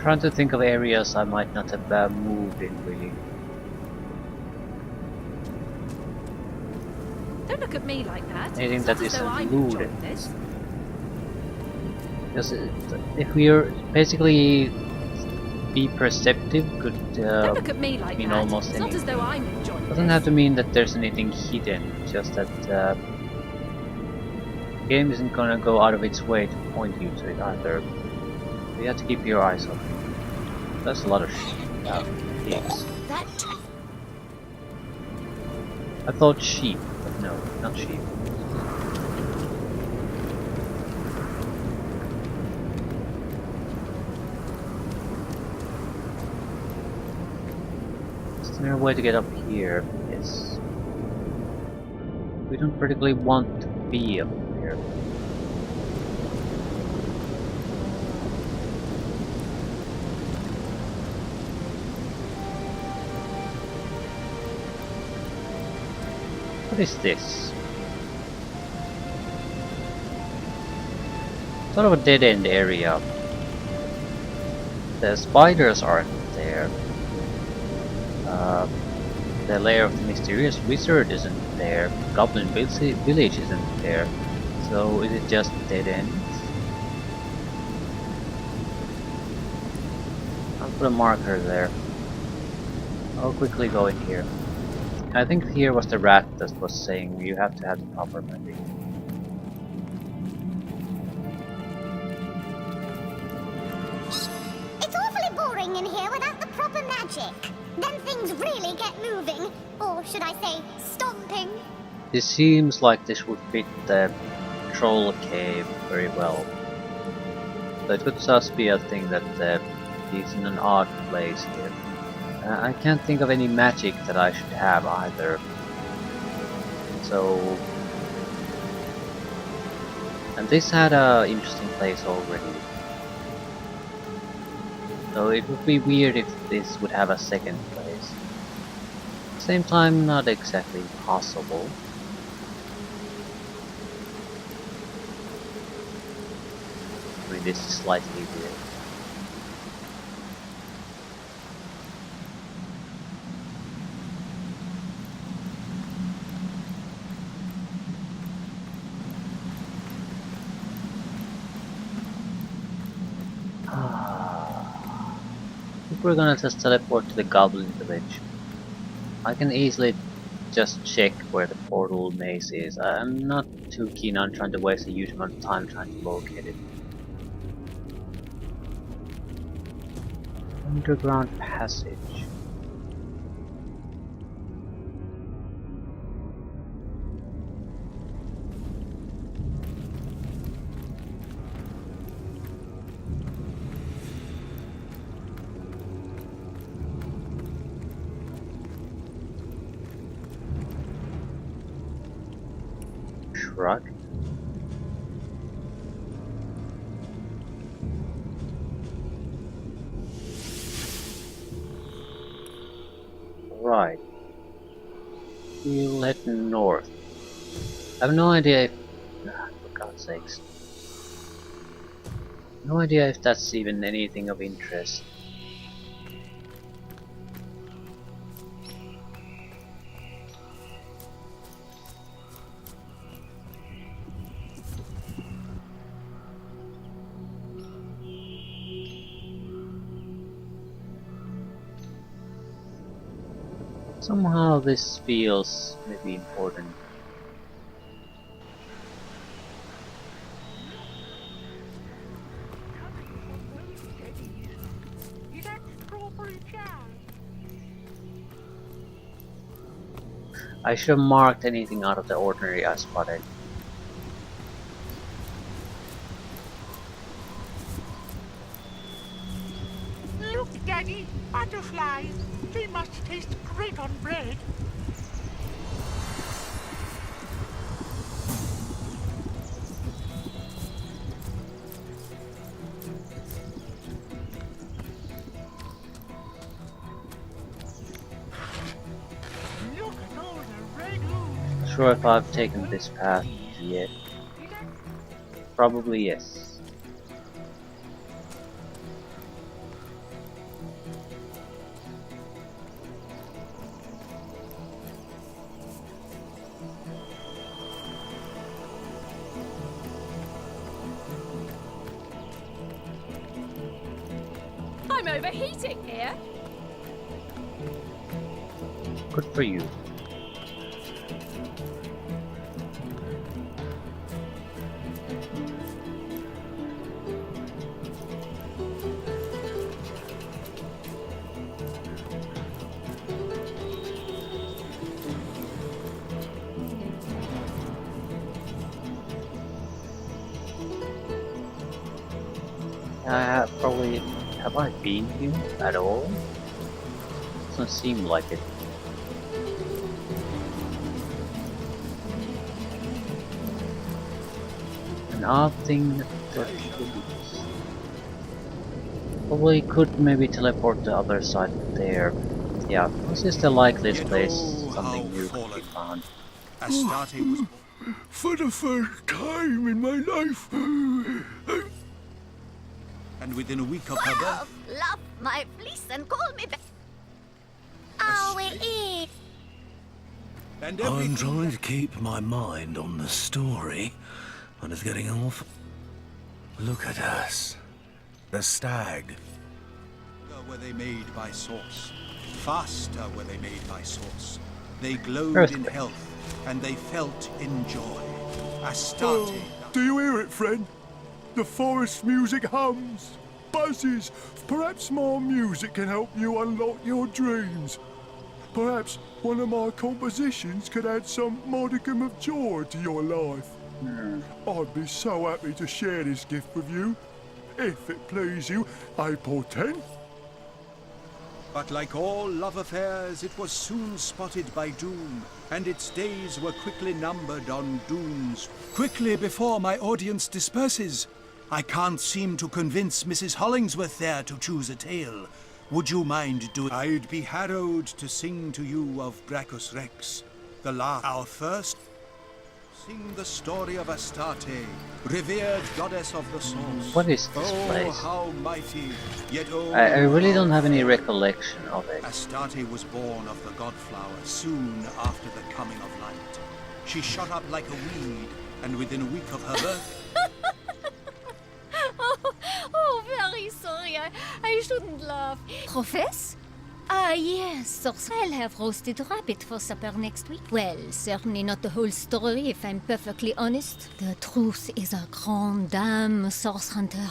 [SPEAKER 1] Trying to think of areas I might not have moved in, really.
[SPEAKER 2] Don't look at me like that.
[SPEAKER 1] Anything
[SPEAKER 2] It's
[SPEAKER 1] that
[SPEAKER 2] not as though
[SPEAKER 1] isn't
[SPEAKER 2] I'm
[SPEAKER 1] looted.
[SPEAKER 2] enjoying this.
[SPEAKER 1] Because if we're basically be perceptive, could
[SPEAKER 2] Don't look at me like
[SPEAKER 1] mean
[SPEAKER 2] that.
[SPEAKER 1] almost
[SPEAKER 2] It's not as
[SPEAKER 1] anything.
[SPEAKER 2] though I'm enjoying
[SPEAKER 1] Doesn't
[SPEAKER 2] this.
[SPEAKER 1] have to mean that there's anything hidden, just that the game isn't gonna go out of its way to point you to it either. So you have to keep your eyes open. That's a lot of pigs.
[SPEAKER 2] That
[SPEAKER 1] I thought sheep, but no, not sheep. Is there a way to get up here? Yes. We don't particularly want to be up here. What is this? Sort of a dead-end area. The spiders aren't there. The lair of the mysterious wizard isn't there. Goblin village isn't there. So is it just dead ends? I'll put a marker there. I'll quickly go in here. I think here was the rat that was saying you have to have the proper magic.
[SPEAKER 10] It's awfully boring in here without the proper magic. Then things really get moving. Or should I say, stomping.
[SPEAKER 1] This seems like this would fit the troll cave very well. So it could just be a thing that he's in an odd place here. I can't think of any magic that I should have either. So... And this had a interesting place already. So it would be weird if this would have a second place. At the same time, not exactly impossible. I mean, this is slightly weird. I think we're gonna just teleport to the Goblin Village. I can easily just check where the portal maze is. I'm not too keen on trying to waste a huge amount of time trying to locate it. Underground passage. Shrug. Right. We'll head north. I have no idea if... for God's sakes. No idea if that's even anything of interest. Somehow this feels maybe important. I should have marked anything out of the ordinary I spotted.
[SPEAKER 11] Look, Daddy, butterflies. They must taste great on bread. Look at all the red ooze.
[SPEAKER 1] Not sure if I've taken this path yet. Probably yes.
[SPEAKER 2] I'm overheating here.
[SPEAKER 1] Good for you. Probably... Have I been here at all? Doesn't seem like it. An odd thing that probably could maybe teleport to the other side there. Yeah, this is the likeliest place something new could be found.
[SPEAKER 3] Astarte was
[SPEAKER 5] For the first time in my life.
[SPEAKER 3] and within a week of her birth.
[SPEAKER 10] Love my fleece and call me back. Oh, it is.
[SPEAKER 3] And
[SPEAKER 12] I'm
[SPEAKER 3] everything
[SPEAKER 12] trying to keep my mind on the story, and it's getting off. Look at us. The stag.
[SPEAKER 3] were they made by source. Faster were they made by source. They glowed in
[SPEAKER 1] Earthquake.
[SPEAKER 3] health, and they felt in joy. Astarte.
[SPEAKER 5] Do you hear it, friend? The forest music hums, buzzes. Perhaps more music can help you unlock your dreams. Perhaps one of my compositions could add some modicum of joy to your life. I'd be so happy to share this gift with you. If it please you, I portend.
[SPEAKER 3] But like all love affairs, it was soon spotted by doom, and its days were quickly numbered on Doom's. Quickly before my audience disperses, I can't seem to convince Mrs. Hollingsworth there to choose a tale. Would you mind doing? I'd be harrowed to sing to you of Brachus Rex, the last, our first. Sing the story of Astarte, revered goddess of the source.
[SPEAKER 1] What is this
[SPEAKER 3] oh,
[SPEAKER 1] place?
[SPEAKER 3] How mighty, yet oh,
[SPEAKER 1] I really don't have any recollection of it.
[SPEAKER 3] Astarte was born of the godflower soon after the coming of light. She shot up like a weed, and within a week of her birth.
[SPEAKER 13] Oh, very sorry. I shouldn't laugh. Profess? Ah, yes, I'll have roasted rabbit for supper next week. Well, certainly not the whole story, if I'm perfectly honest. The truth is a grande dame, source hunter.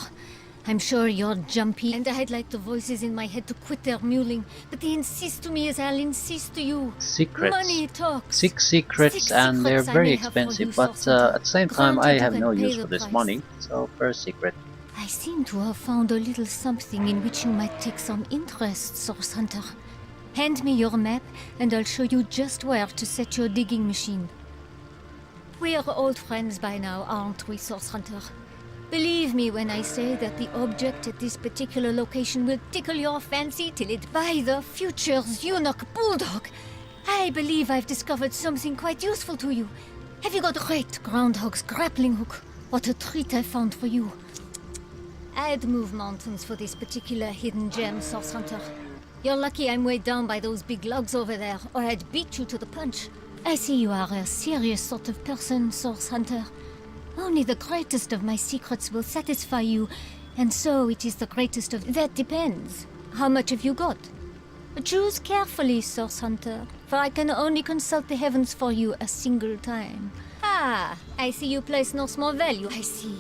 [SPEAKER 13] I'm sure you're jumpy, and I'd like the voices in my head to quit their mewling, but they insist to me as I'll insist to you.
[SPEAKER 1] Secrets.
[SPEAKER 13] Money talks.
[SPEAKER 1] 6 secrets, and they're very expensive, but at the same time I have no use for this money, so first secret.
[SPEAKER 13] I seem to have found a little something in which you might take some interest, Source Hunter. Hand me your map, and I'll show you just where to set your digging machine. We're old friends by now, aren't we, Source Hunter? Believe me when I say that the object at this particular location will tickle your fancy till it by the future's eunuch bulldog. I believe I've discovered something quite useful to you. Have you got a great groundhog's grappling hook? What a treat I found for you. I'd move mountains for this particular hidden gem, Source Hunter. You're lucky I'm weighed down by those big logs over there, or I'd beat you to the punch. I see you are a serious sort of person, Source Hunter. Only the greatest of my secrets will satisfy you, and so it is the greatest of... That depends. How much have you got? Choose carefully, Source Hunter, for I can only consult the heavens for you a single time. Ah, I see you place no small value. I see.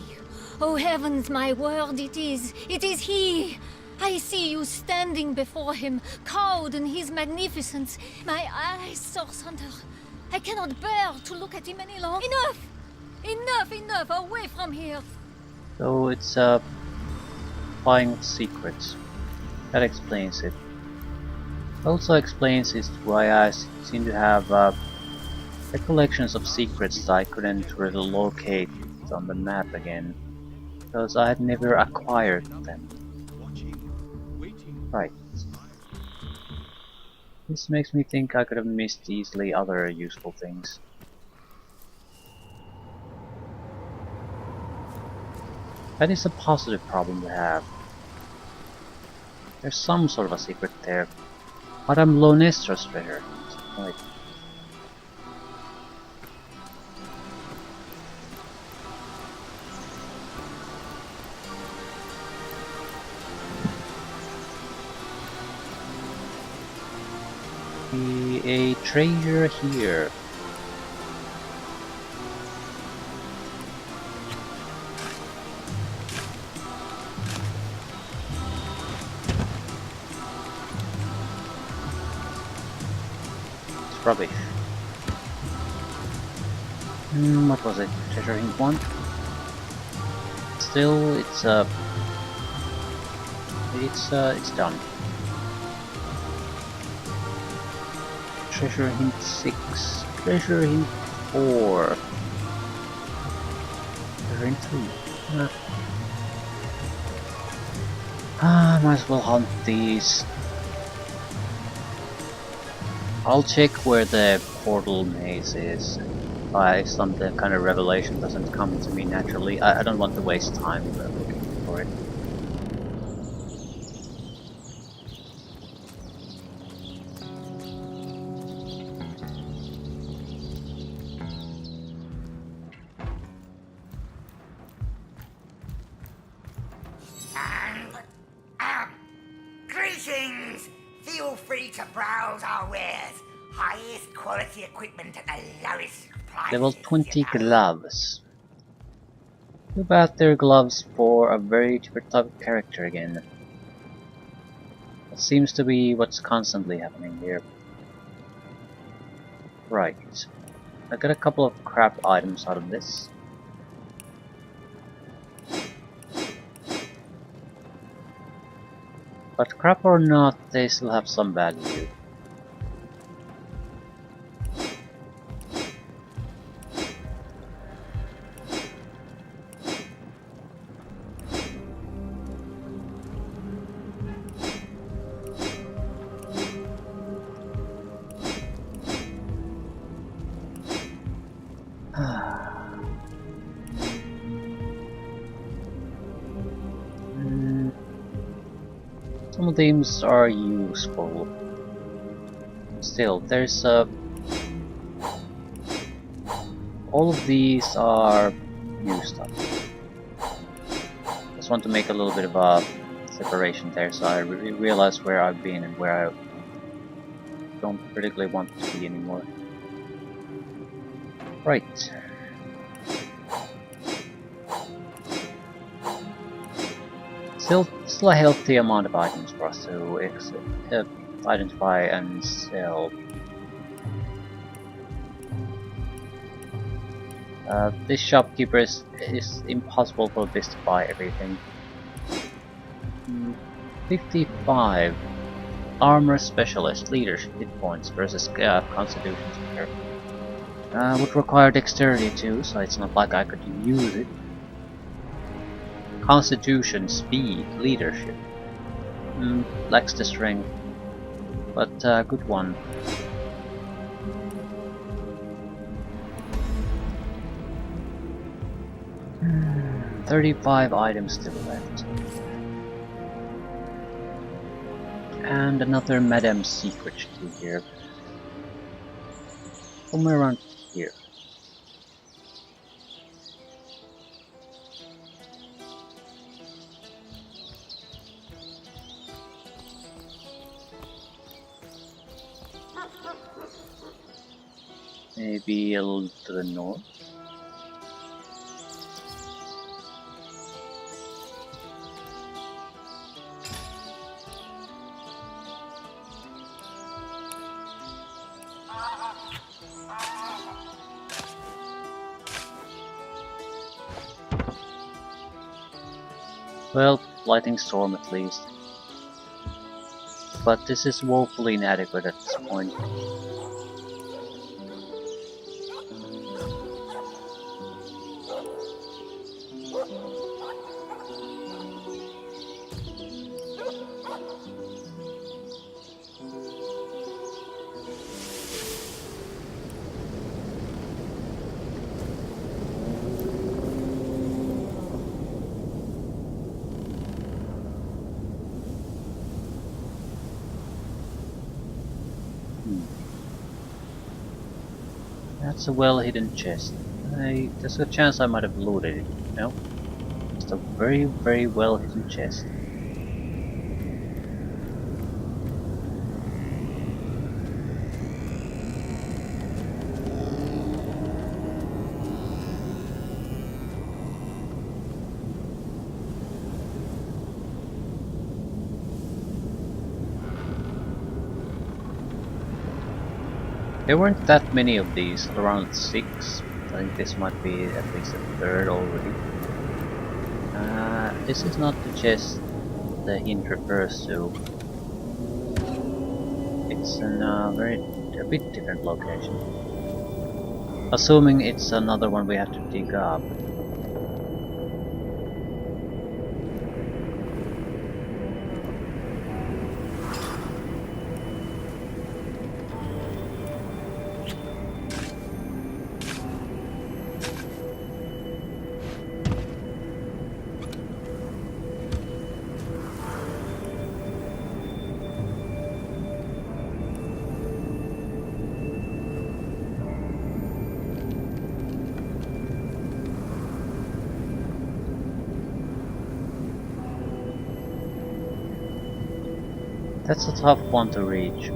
[SPEAKER 13] Oh heavens, my word, it is he! I see you standing before him, cowed in his magnificence. My eyes, Source Hunter. I cannot bear to look at him any longer. Enough! Enough! Away from here!
[SPEAKER 1] So it's buying secrets. That explains it. Also explains is why I seem to have recollections of secrets that I couldn't really locate on the map again. Because I had never acquired them. Right. This makes me think I could have missed easily other useful things. That is a positive problem to have. There's some sort of a secret there. Madame Lonestra's treasure. Right. A treasure here. It's rubbish. What was it? Treasure hint 1? Still, it's done. Treasure hint 6, treasure hint 4, treasure hint 3. Might as well hunt these. I'll check where the portal maze is. By some kind of revelation doesn't come to me naturally. I don't want to waste time looking for it.
[SPEAKER 7] Greetings! Feel free to browse our wares. Highest quality equipment at the lowest price.
[SPEAKER 1] Level 20 gloves. Too bad they're gloves for a very different type of character again. That seems to be what's constantly happening here. Right. I got a couple of crap items out of this. But crap or not, they still have some value. Some of these are useful. Still, there's all of these are new stuff. Just want to make a little bit of a separation there, so I realize where I've been and where I don't particularly want to be anymore. Right. Still a healthy amount of items for us to identify and sell. This shopkeeper is impossible for this to buy everything. 55 armor specialist leadership hit points versus constitution speaker. Would require dexterity too, so it's not like I could use it. Constitution, speed, leadership. Lacks the strength, but good one. Hmm, 35 items still left. And another Madame's secret key here. Somewhere around here. Maybe a little to the north. Well, lightning storm at least. But this is woefully inadequate at this point. That's a well-hidden chest. There's a chance I might have looted it, you know? It's a very, very well-hidden chest. There weren't that many of these, around 6. I think this might be at least a third already. This is not the chest the hint refers to. It's in a bit different location. Assuming it's another one we have to dig up. That's a tough one to reach.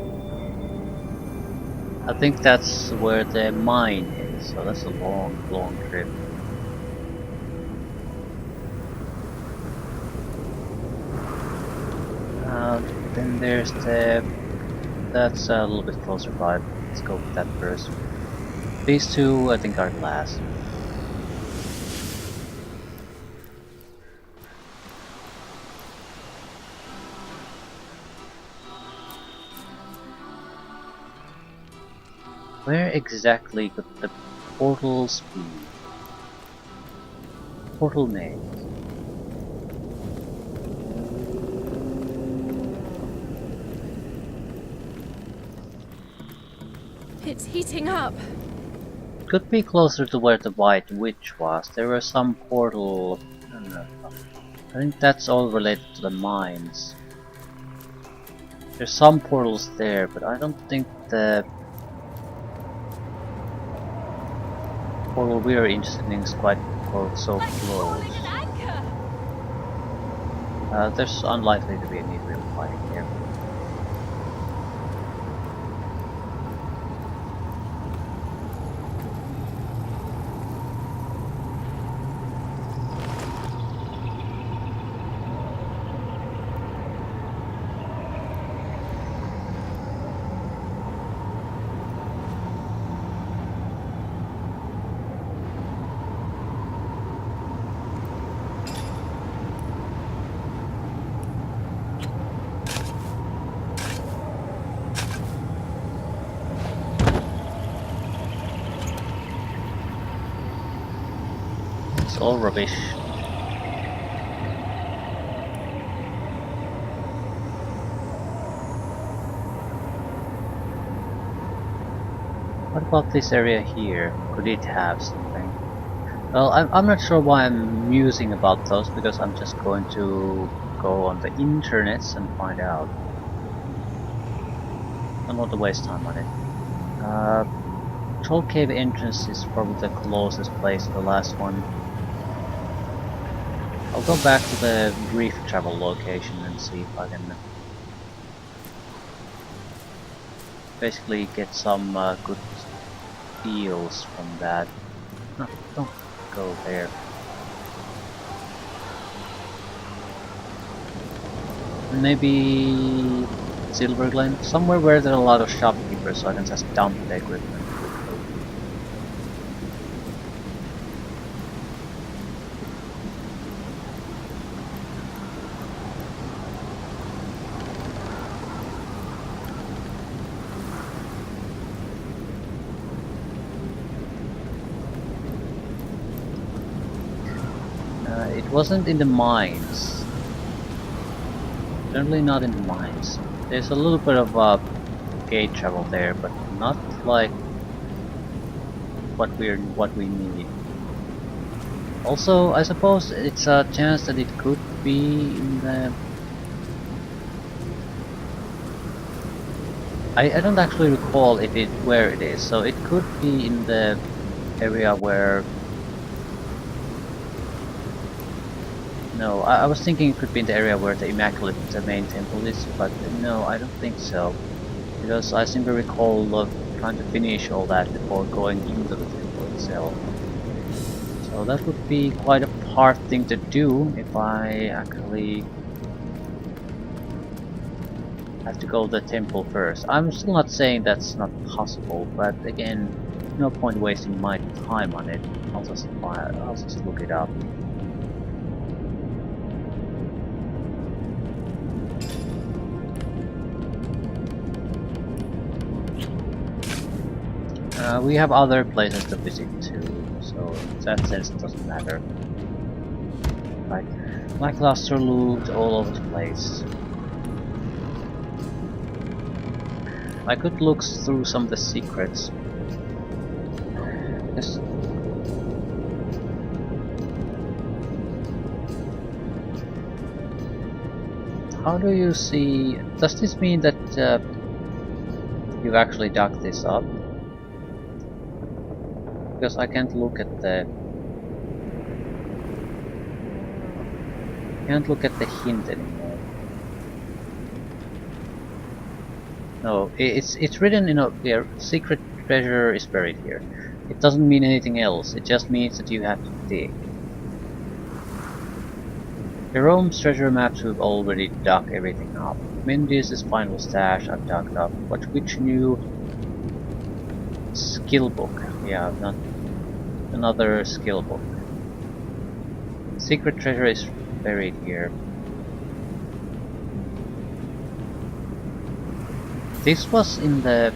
[SPEAKER 1] I think that's where the mine is, so that's a long, long trip. Then there's that's a little bit closer by. Let's go with that first. These two, I think, are last. Where exactly could the portals be? Portal name.
[SPEAKER 2] It's heating up.
[SPEAKER 1] Could be closer to where the White Witch was. There were some portal... I don't know. I think that's all related to the mines. There's some portals there, but I don't think the portal we are interested in is quite so close. There's unlikely to be any real fighting here. It's all rubbish. What about this area here? Could it have something? Well, I'm not sure why I'm musing about those, because I'm just going to go on the internets and find out. I don't want to waste time on it. Troll Cave entrance is probably the closest place to the last one. I'll go back to the brief travel location and see if I can basically get some good feels from that. No, don't go there. Maybe Silver Glen? Somewhere where there are a lot of shopkeepers so I can just dump the equipment. It wasn't in the mines. Certainly not in the mines. There's a little bit of gate travel there, but not like what we need. Also, I suppose it's a chance that it could be in the... I don't actually recall where it is, so it could be in the area where... No, I was thinking it could be in the area where the Immaculate, the main temple is, but no, I don't think so. Because I seem to recall trying to finish all that before going into the temple itself. So that would be quite a hard thing to do if I actually have to go to the temple first. I'm still not saying that's not possible, but again, no point wasting my time on it. I'll just look it up. We have other places to visit too, so in that sense it doesn't matter. Right, lackluster loot all over the place. I could look through some of the secrets. Yes. How do you see... Does this mean that you've actually dug this up? Because I can't look at the... Can't look at the hint anymore. No, it's written in a secret treasure is buried here. It doesn't mean anything else. It just means that you have to dig. Jerome's treasure maps we've already dug everything up. Mendes' final stash I've dug up. But which new skill book? Yeah, not another skill book. Secret treasure is buried here. This was in the...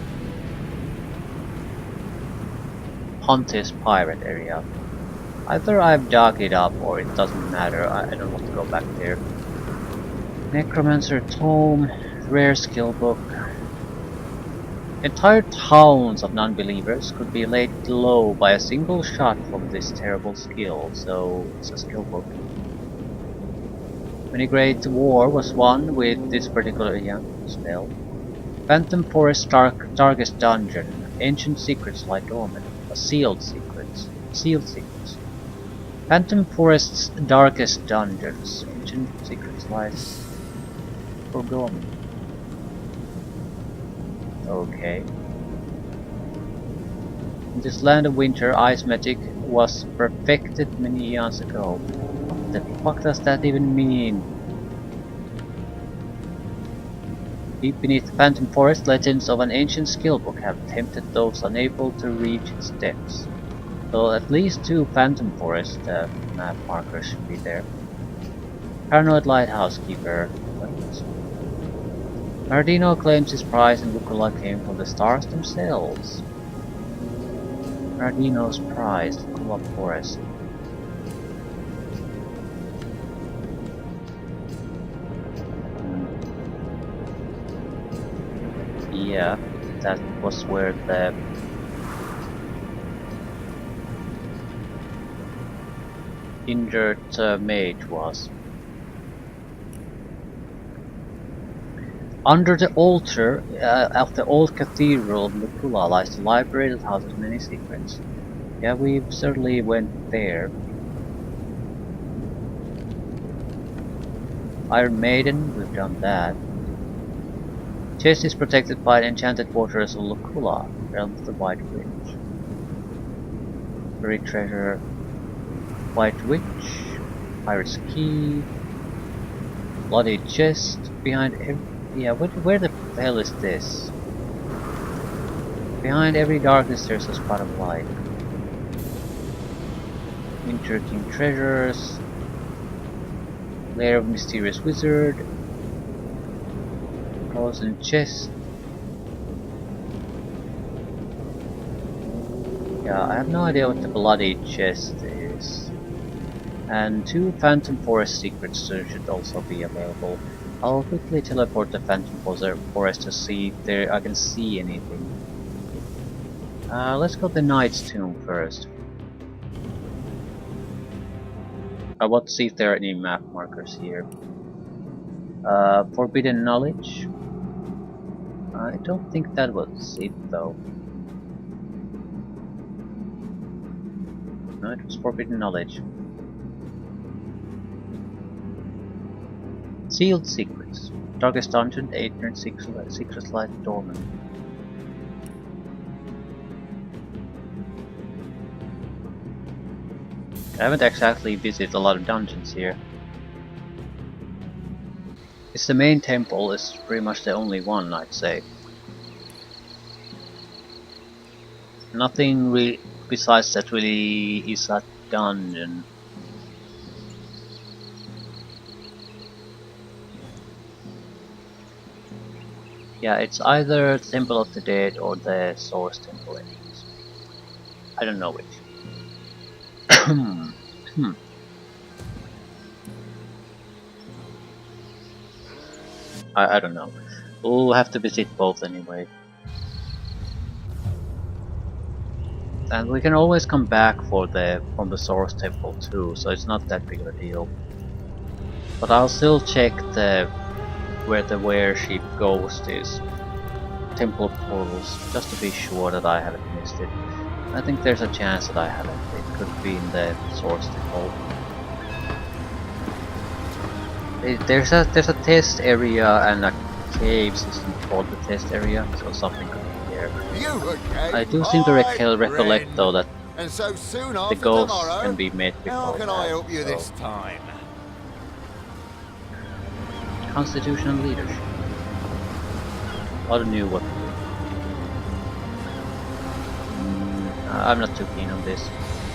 [SPEAKER 1] Pontis pirate area. Either I've dug it up or it doesn't matter, I don't want to go back there. Necromancer Tome, rare skill book. Entire towns of non-believers could be laid low by a single shot from this terrible skill, so it's a skill book. When a great war was won with this particular spell. Phantom Forest Darkest Dungeon. Ancient secrets lie dormant. Sealed secrets. Phantom Forest's darkest dungeons. Ancient secrets lies dormant. Okay. In this land of winter, ice magic was perfected many years ago. What the fuck does that even mean? Deep beneath the Phantom Forest, legends of an ancient skill book have tempted those unable to reach its depths. So at least 2 Phantom Forest map markers should be there. Paranoid Lighthouse Keeper. Nardino claims his prize in Lucula came from the stars themselves. Nardino's prize, Lucula Forest. Yeah, that was where the injured mage was. Under the altar of the old cathedral of Lucula lies the library that houses many secrets. Yeah, we certainly went there. Iron Maiden, we've done that. Chest is protected by the enchanted waters of Lucula, realm of the White Witch. Buried treasure, White Witch, Pirate's Key, Bloody chest behind every. Yeah, where the hell is this? Behind every darkness there's a spot of light. Intriguing treasures, lair of mysterious wizard, frozen chest. Yeah, I have no idea what the bloody chest is. And 2 Phantom Forest secrets should also be available. I'll quickly teleport the Phantom Forest to see if I can see anything. Let's go to the Knight's Tomb first. I want to see if there are any map markers here. Forbidden Knowledge. I don't think that was it though. No, it was Forbidden Knowledge. Sealed Secrets. Darkest Dungeon, 8 secrets lie dormant. I haven't exactly visited a lot of dungeons here. It's the main temple is pretty much the only one, I'd say. Nothing besides that really is a dungeon. Yeah, it's either the Temple of the Dead or the Source Temple enemies. I don't know which. I don't know. We'll have to visit both anyway. And we can always come back from the Source Temple too, so it's not that big of a deal. But I'll still check where the Wareship Ghost is. Temple portals, just to be sure that I haven't missed it. I think there's a chance that I haven't. It could be in the Source Temple. There's a test area and a cave system called the test area, so something could be there. I do seem to recollect though that
[SPEAKER 14] and so soon
[SPEAKER 1] the ghosts can be met before.
[SPEAKER 14] How can I help you
[SPEAKER 1] so.
[SPEAKER 14] this time?
[SPEAKER 1] Constitutional leadership. What a new weapon. I'm not too keen on this.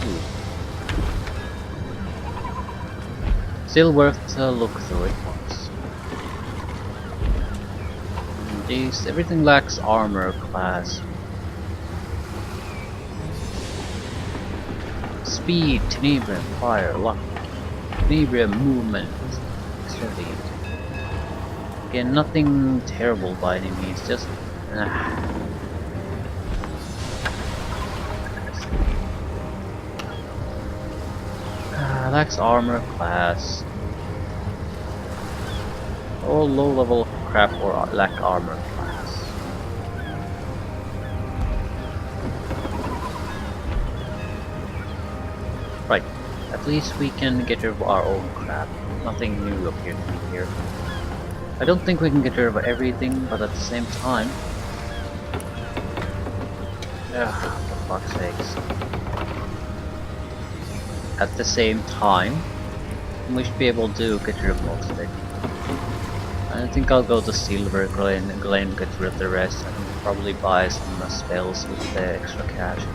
[SPEAKER 1] Ooh. Still worth to look through it once. Everything lacks armor class. Speed, Tenebrium, Fire, Luck, Tenebrium, Movement, Steady. Again, nothing terrible by any means, just... lacks armor class. All low level crap or lack armor class. Right, at least we can get rid of our own crap. Nothing new appeared to be here. I don't think we can get rid of everything, but at the same time... for fuck's sakes. At the same time, we should be able to get rid of most of it. I think I'll go to Silver Glen, get rid of the rest, and probably buy some spells with the extra cash.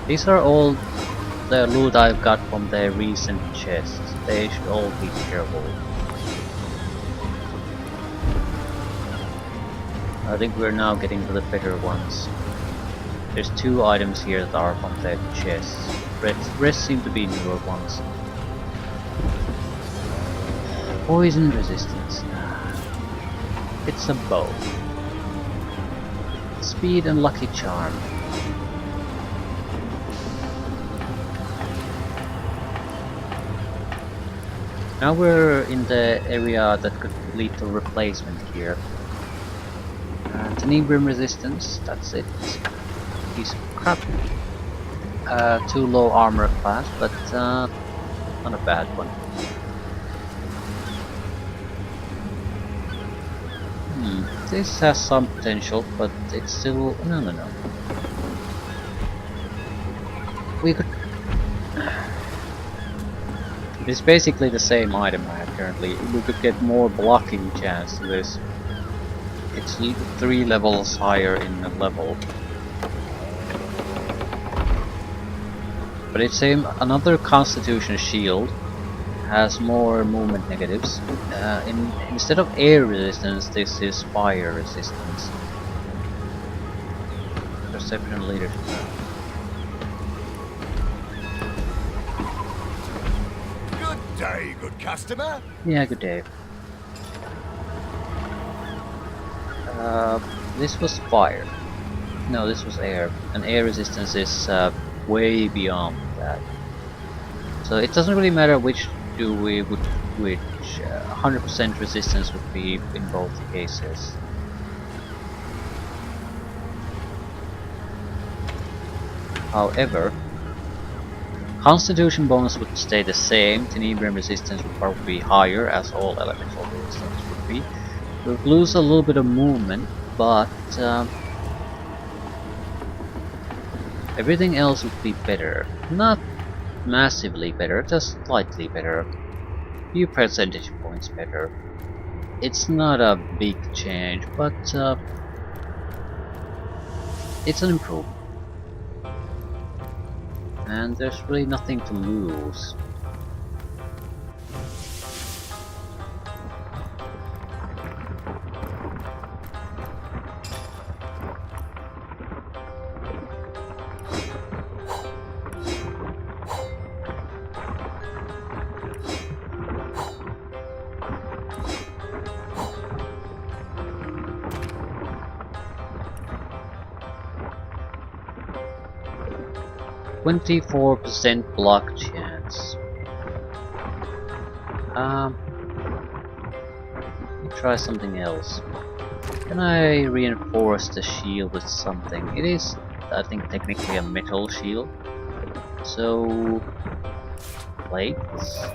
[SPEAKER 1] These are all the loot I've got from the recent chests. They should all be terrible. I think we're now getting to the better ones. There's 2 items here that are from the chests. Rest seem to be newer ones. Poison resistance. It's a bow. Speed and lucky charm. Now we're in the area that could lead to replacement here. Tenebrium resistance, that's it. Piece of crap. Too low armor class, but not a bad one. This has some potential, but it's still... no. We could... It's basically the same item I have currently. We could get more blocking chance to this. It's 3 levels higher in the level. But it's another Constitution shield has more movement negatives. Instead of air resistance, this is fire resistance. Perception leadership.
[SPEAKER 14] Good day, good customer.
[SPEAKER 1] Yeah, good day. This was fire. No, this was air. And air resistance is way beyond that. So it doesn't really matter which 100% resistance would be in both cases. However, Constitution bonus would stay the same, Tenebrium resistance would probably be higher, as all elemental resistance would be. We would lose a little bit of movement, but everything else would be better. Not massively better, just slightly better. Few percentage points better. It's not a big change, but it's an improvement. And there's really nothing to lose. %24% block chance. Let me try something else. Can I reinforce the shield with something? It is, I think, technically a metal shield. So, plates.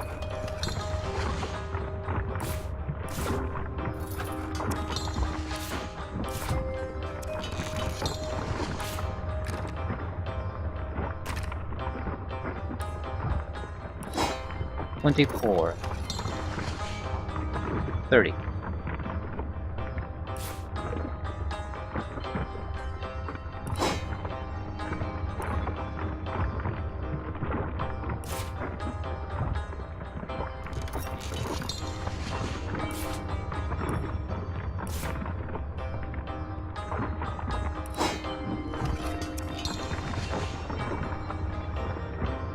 [SPEAKER 1] $24, $30.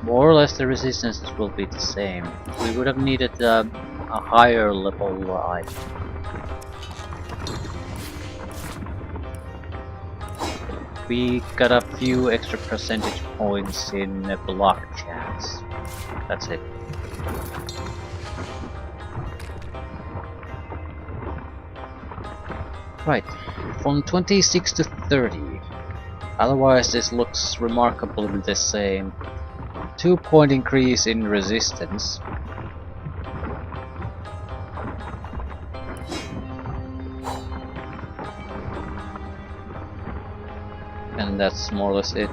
[SPEAKER 1] more or less the resistances will be the same. We would have needed a higher level item. We got a few extra percentage points in block chance. That's it. Right, from 26 to 30. Otherwise this looks remarkably the same. 2-point increase in resistance. And that's more or less it.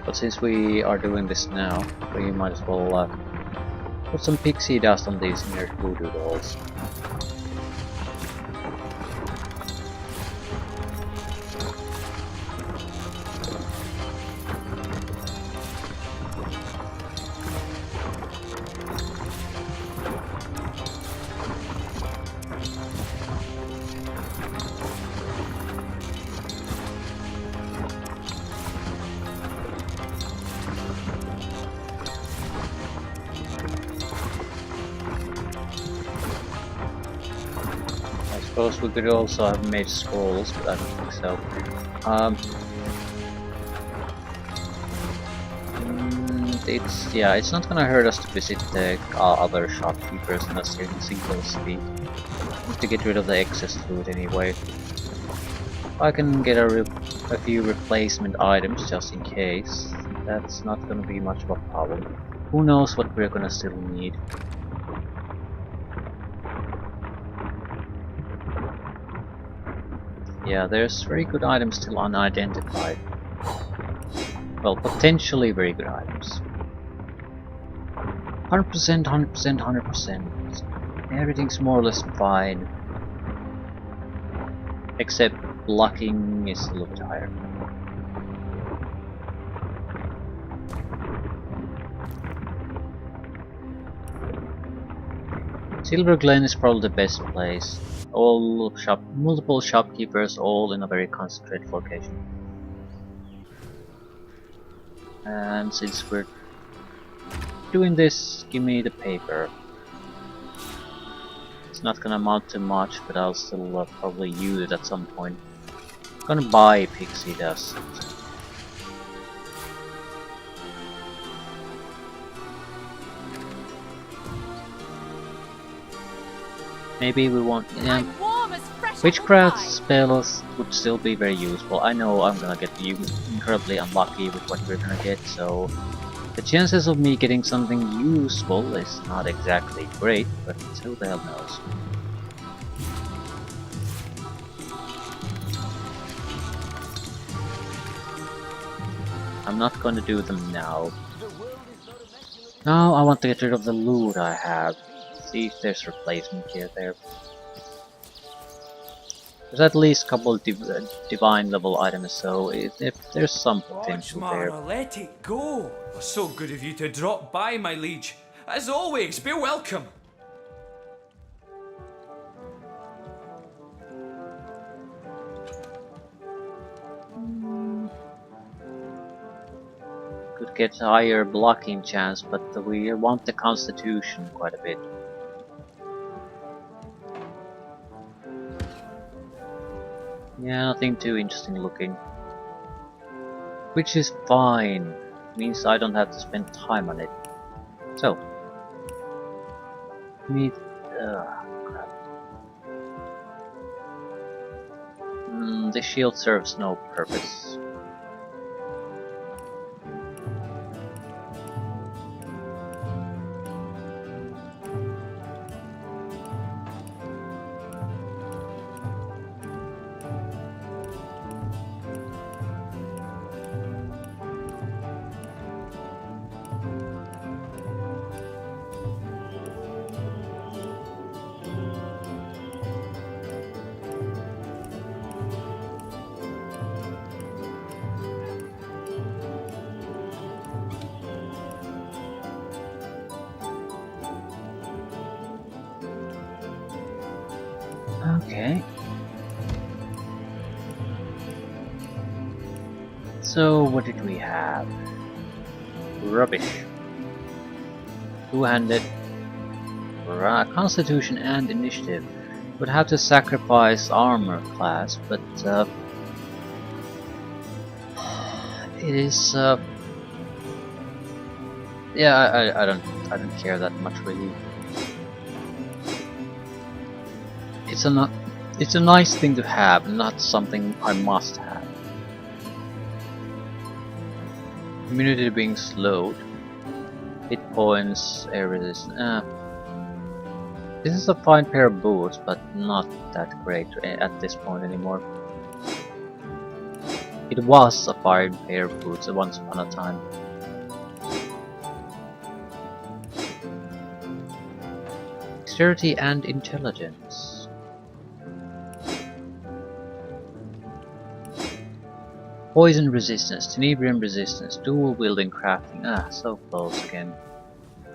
[SPEAKER 1] But since we are doing this now, we might as well put some pixie dust on these inner voodoo dolls. I suppose we could also have made scrolls, but I don't think so. It's not gonna hurt us to visit the other shopkeepers in a single speed. To get rid of the excess food anyway. I can get a few replacement items just in case. That's not gonna be much of a problem. Who knows what we're gonna still need. Yeah, there's very good items still unidentified. Well, potentially very good items. 100%, 100%, 100%. Everything's more or less fine. Except blocking is a little bit higher. Silver Glen is probably the best place. Multiple shopkeepers, all in a very concentrated location. And since we're doing this, give me the paper. It's not gonna amount to much, but I'll still probably use it at some point. I'm gonna buy pixie dust. Maybe we want... yeah. Witchcraft spells would still be very useful. I know I'm gonna get incredibly unlucky with what we're gonna get, so... the chances of me getting something useful is not exactly great, but who the hell knows. I'm not gonna do them now. Now I want to get rid of the loot I have. See if there's replacement here there. There's at least a couple of divine level items, so if there's some potential there.
[SPEAKER 15] Let it go. So good of you to drop by, my liege. As always, be welcome.
[SPEAKER 1] Could get higher blocking chance, but we want the constitution quite a bit. Yeah, nothing too interesting looking. Which is fine. Means I don't have to spend time on it. So. Crap. The shield serves no purpose. Okay. So what did we have? Rubbish. Two-handed. Constitution and initiative. Would have to sacrifice armor class, but it is yeah, I don't care that much really. It's a nice thing to have, not something I must have. Immunity being slowed. Hit points, air resistance. This is a fine pair of boots, but not that great at this point anymore. It was a fine pair of boots once upon a time. Dexterity and intelligence. Poison resistance, tenebrium resistance, dual wielding crafting. So close again.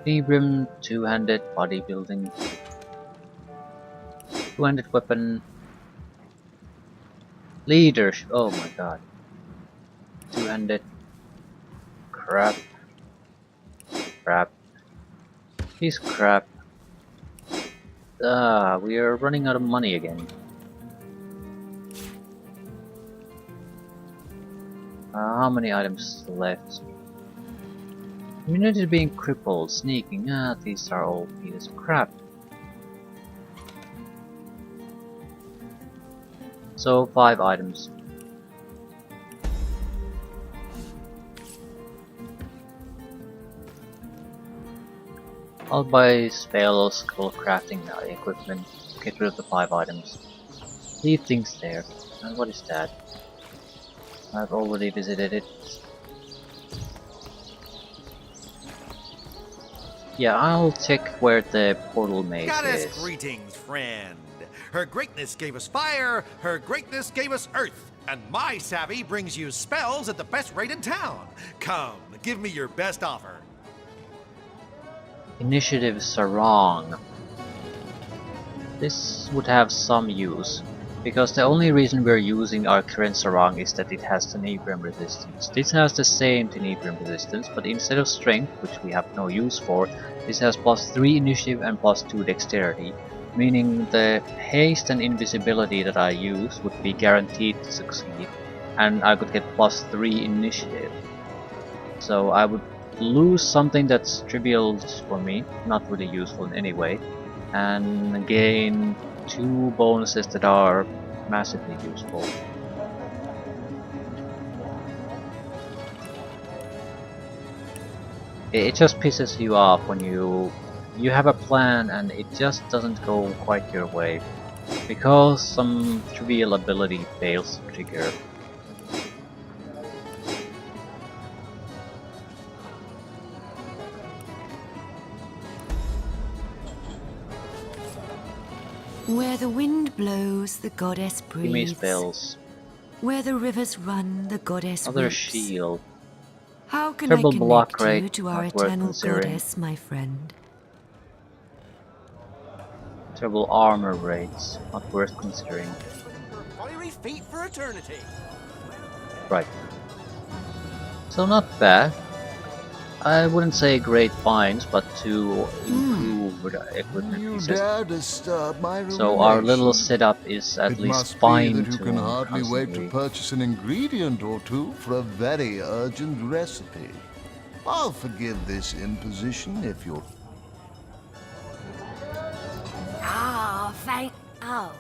[SPEAKER 1] Tenebrium, two-handed bodybuilding. Two-handed weapon. Leadership. Oh my god. Two-handed. Crap. Crap. He's crap. We are running out of money again. How many items left? Immunity being crippled, sneaking. These are all pieces of crap. So 5 items. I'll buy spells, skill crafting equipment, get rid of the 5 items. Leave things there. And what is that? I've already visited it. Yeah, I'll check where the portal maze
[SPEAKER 14] Goddess
[SPEAKER 1] is.
[SPEAKER 14] greetings, friend. Her greatness gave us fire, her greatness gave us earth, and my savvy brings you spells at the best rate in town. Come, give me your best offer.
[SPEAKER 1] Initiative Sarong. This would have some use, because the only reason we're using our current Sarong is that it has tenebrium resistance. This has the same tenebrium resistance, but instead of strength, which we have no use for, this has +3 initiative and +2 dexterity, meaning the haste and invisibility that I use would be guaranteed to succeed, and I could get +3 initiative. So I would lose something that's trivial for me, not really useful in any way, and gain 2 bonuses that are massively useful. It just pisses you off when you have a plan and it just doesn't go quite your way, because some trivial ability fails to trigger.
[SPEAKER 16] Where the wind blows, the goddess
[SPEAKER 1] Give me
[SPEAKER 16] breathes.
[SPEAKER 1] spells.
[SPEAKER 16] Where the rivers run, the goddess
[SPEAKER 1] Other
[SPEAKER 16] weeps.
[SPEAKER 1] shield.
[SPEAKER 16] How can
[SPEAKER 1] Terrible
[SPEAKER 16] I
[SPEAKER 1] block
[SPEAKER 16] connect you
[SPEAKER 1] rate,
[SPEAKER 16] to our
[SPEAKER 1] not worth
[SPEAKER 16] eternal
[SPEAKER 1] considering.
[SPEAKER 16] goddess, my friend?
[SPEAKER 1] Terrible armor rates, not worth considering.
[SPEAKER 14] Fiery feet for eternity.
[SPEAKER 1] Right. So not bad. I wouldn't say great finds, but to improve with equipment
[SPEAKER 5] You
[SPEAKER 1] pieces.
[SPEAKER 5] dare disturb my
[SPEAKER 1] So our little
[SPEAKER 5] rumination.
[SPEAKER 1] setup is at
[SPEAKER 5] It
[SPEAKER 1] least
[SPEAKER 5] must be
[SPEAKER 1] fine
[SPEAKER 5] that you can hardly wait to
[SPEAKER 1] constantly.
[SPEAKER 5] purchase an ingredient or two for a very urgent recipe. I'll forgive this imposition if you'll...
[SPEAKER 10] Oh.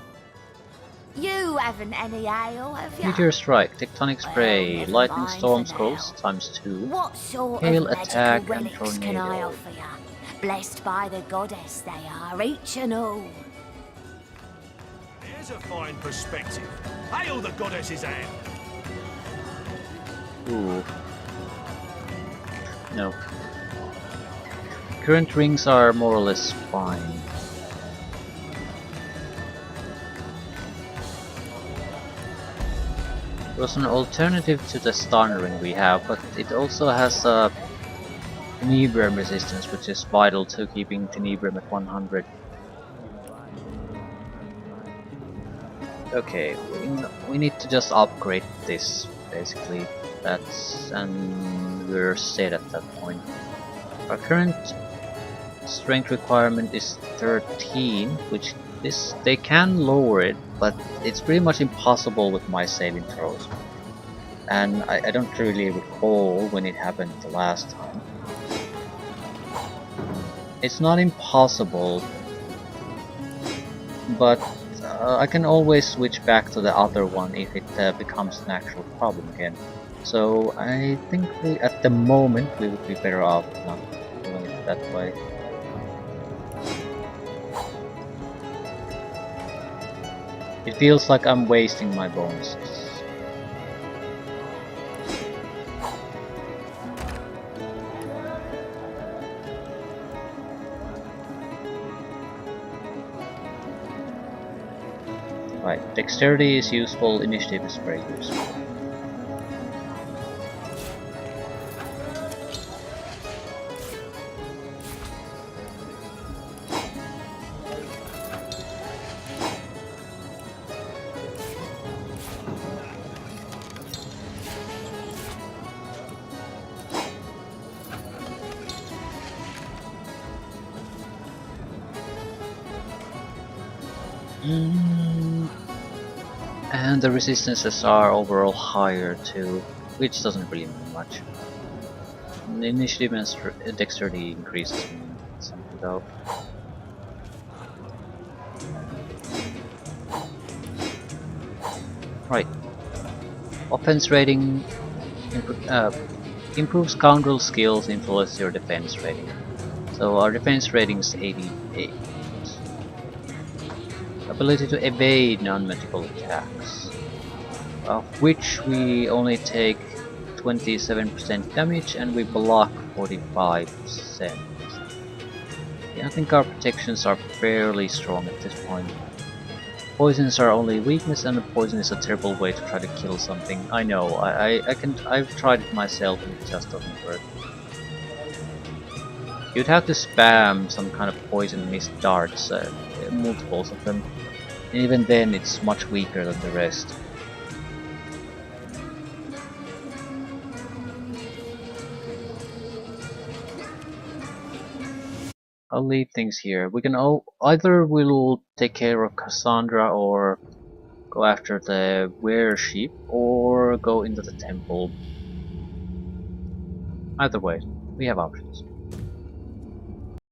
[SPEAKER 10] You haven't any ale, have you?
[SPEAKER 1] Meteor strike, tectonic spray,
[SPEAKER 10] never
[SPEAKER 1] lightning
[SPEAKER 10] mind
[SPEAKER 1] storm
[SPEAKER 10] for
[SPEAKER 1] scrolls *2.
[SPEAKER 10] What sort
[SPEAKER 1] Hail
[SPEAKER 10] of
[SPEAKER 1] attack
[SPEAKER 10] magical
[SPEAKER 1] and
[SPEAKER 10] relics can I
[SPEAKER 1] tornado.
[SPEAKER 10] offer you? Blessed by the goddess they are, each and all.
[SPEAKER 14] Here's a fine perspective. Hail the goddess's hand.
[SPEAKER 1] Ooh. No. Current rings are more or less fine. It was an alternative to the stun ring we have, but it also has a tenebrium resistance, which is vital to keeping tenebrium at 100. Okay, we need to just upgrade this, basically. and we're set at that point. Our current strength requirement is 13, which they can lower it, but it's pretty much impossible with my saving throws. And I don't really recall when it happened the last time. It's not impossible, but I can always switch back to the other one if it becomes an actual problem again. So I think at the moment we would be better off not doing it that way. It feels like I'm wasting my bonuses. Right, dexterity is useful, initiative is very useful. And the resistances are overall higher too, which doesn't really mean much. The initiative and dexterity increases mean something though. Right. Offense rating improves scoundrel skills, influences your defense rating. So our defense rating is 88. Ability to evade non-magical attacks, of which we only take 27% damage and we block 45%. Yeah, I think our protections are fairly strong at this point. Poisons are only weakness, and poison is a terrible way to try to kill something. I know, I've tried it myself and it just doesn't work. You'd have to spam some kind of poison mist darts, multiples of them. And even then it's much weaker than the rest. I'll leave things here. We can either we'll take care of Cassandra or go after the were-sheep or go into the temple. Either way, we have options.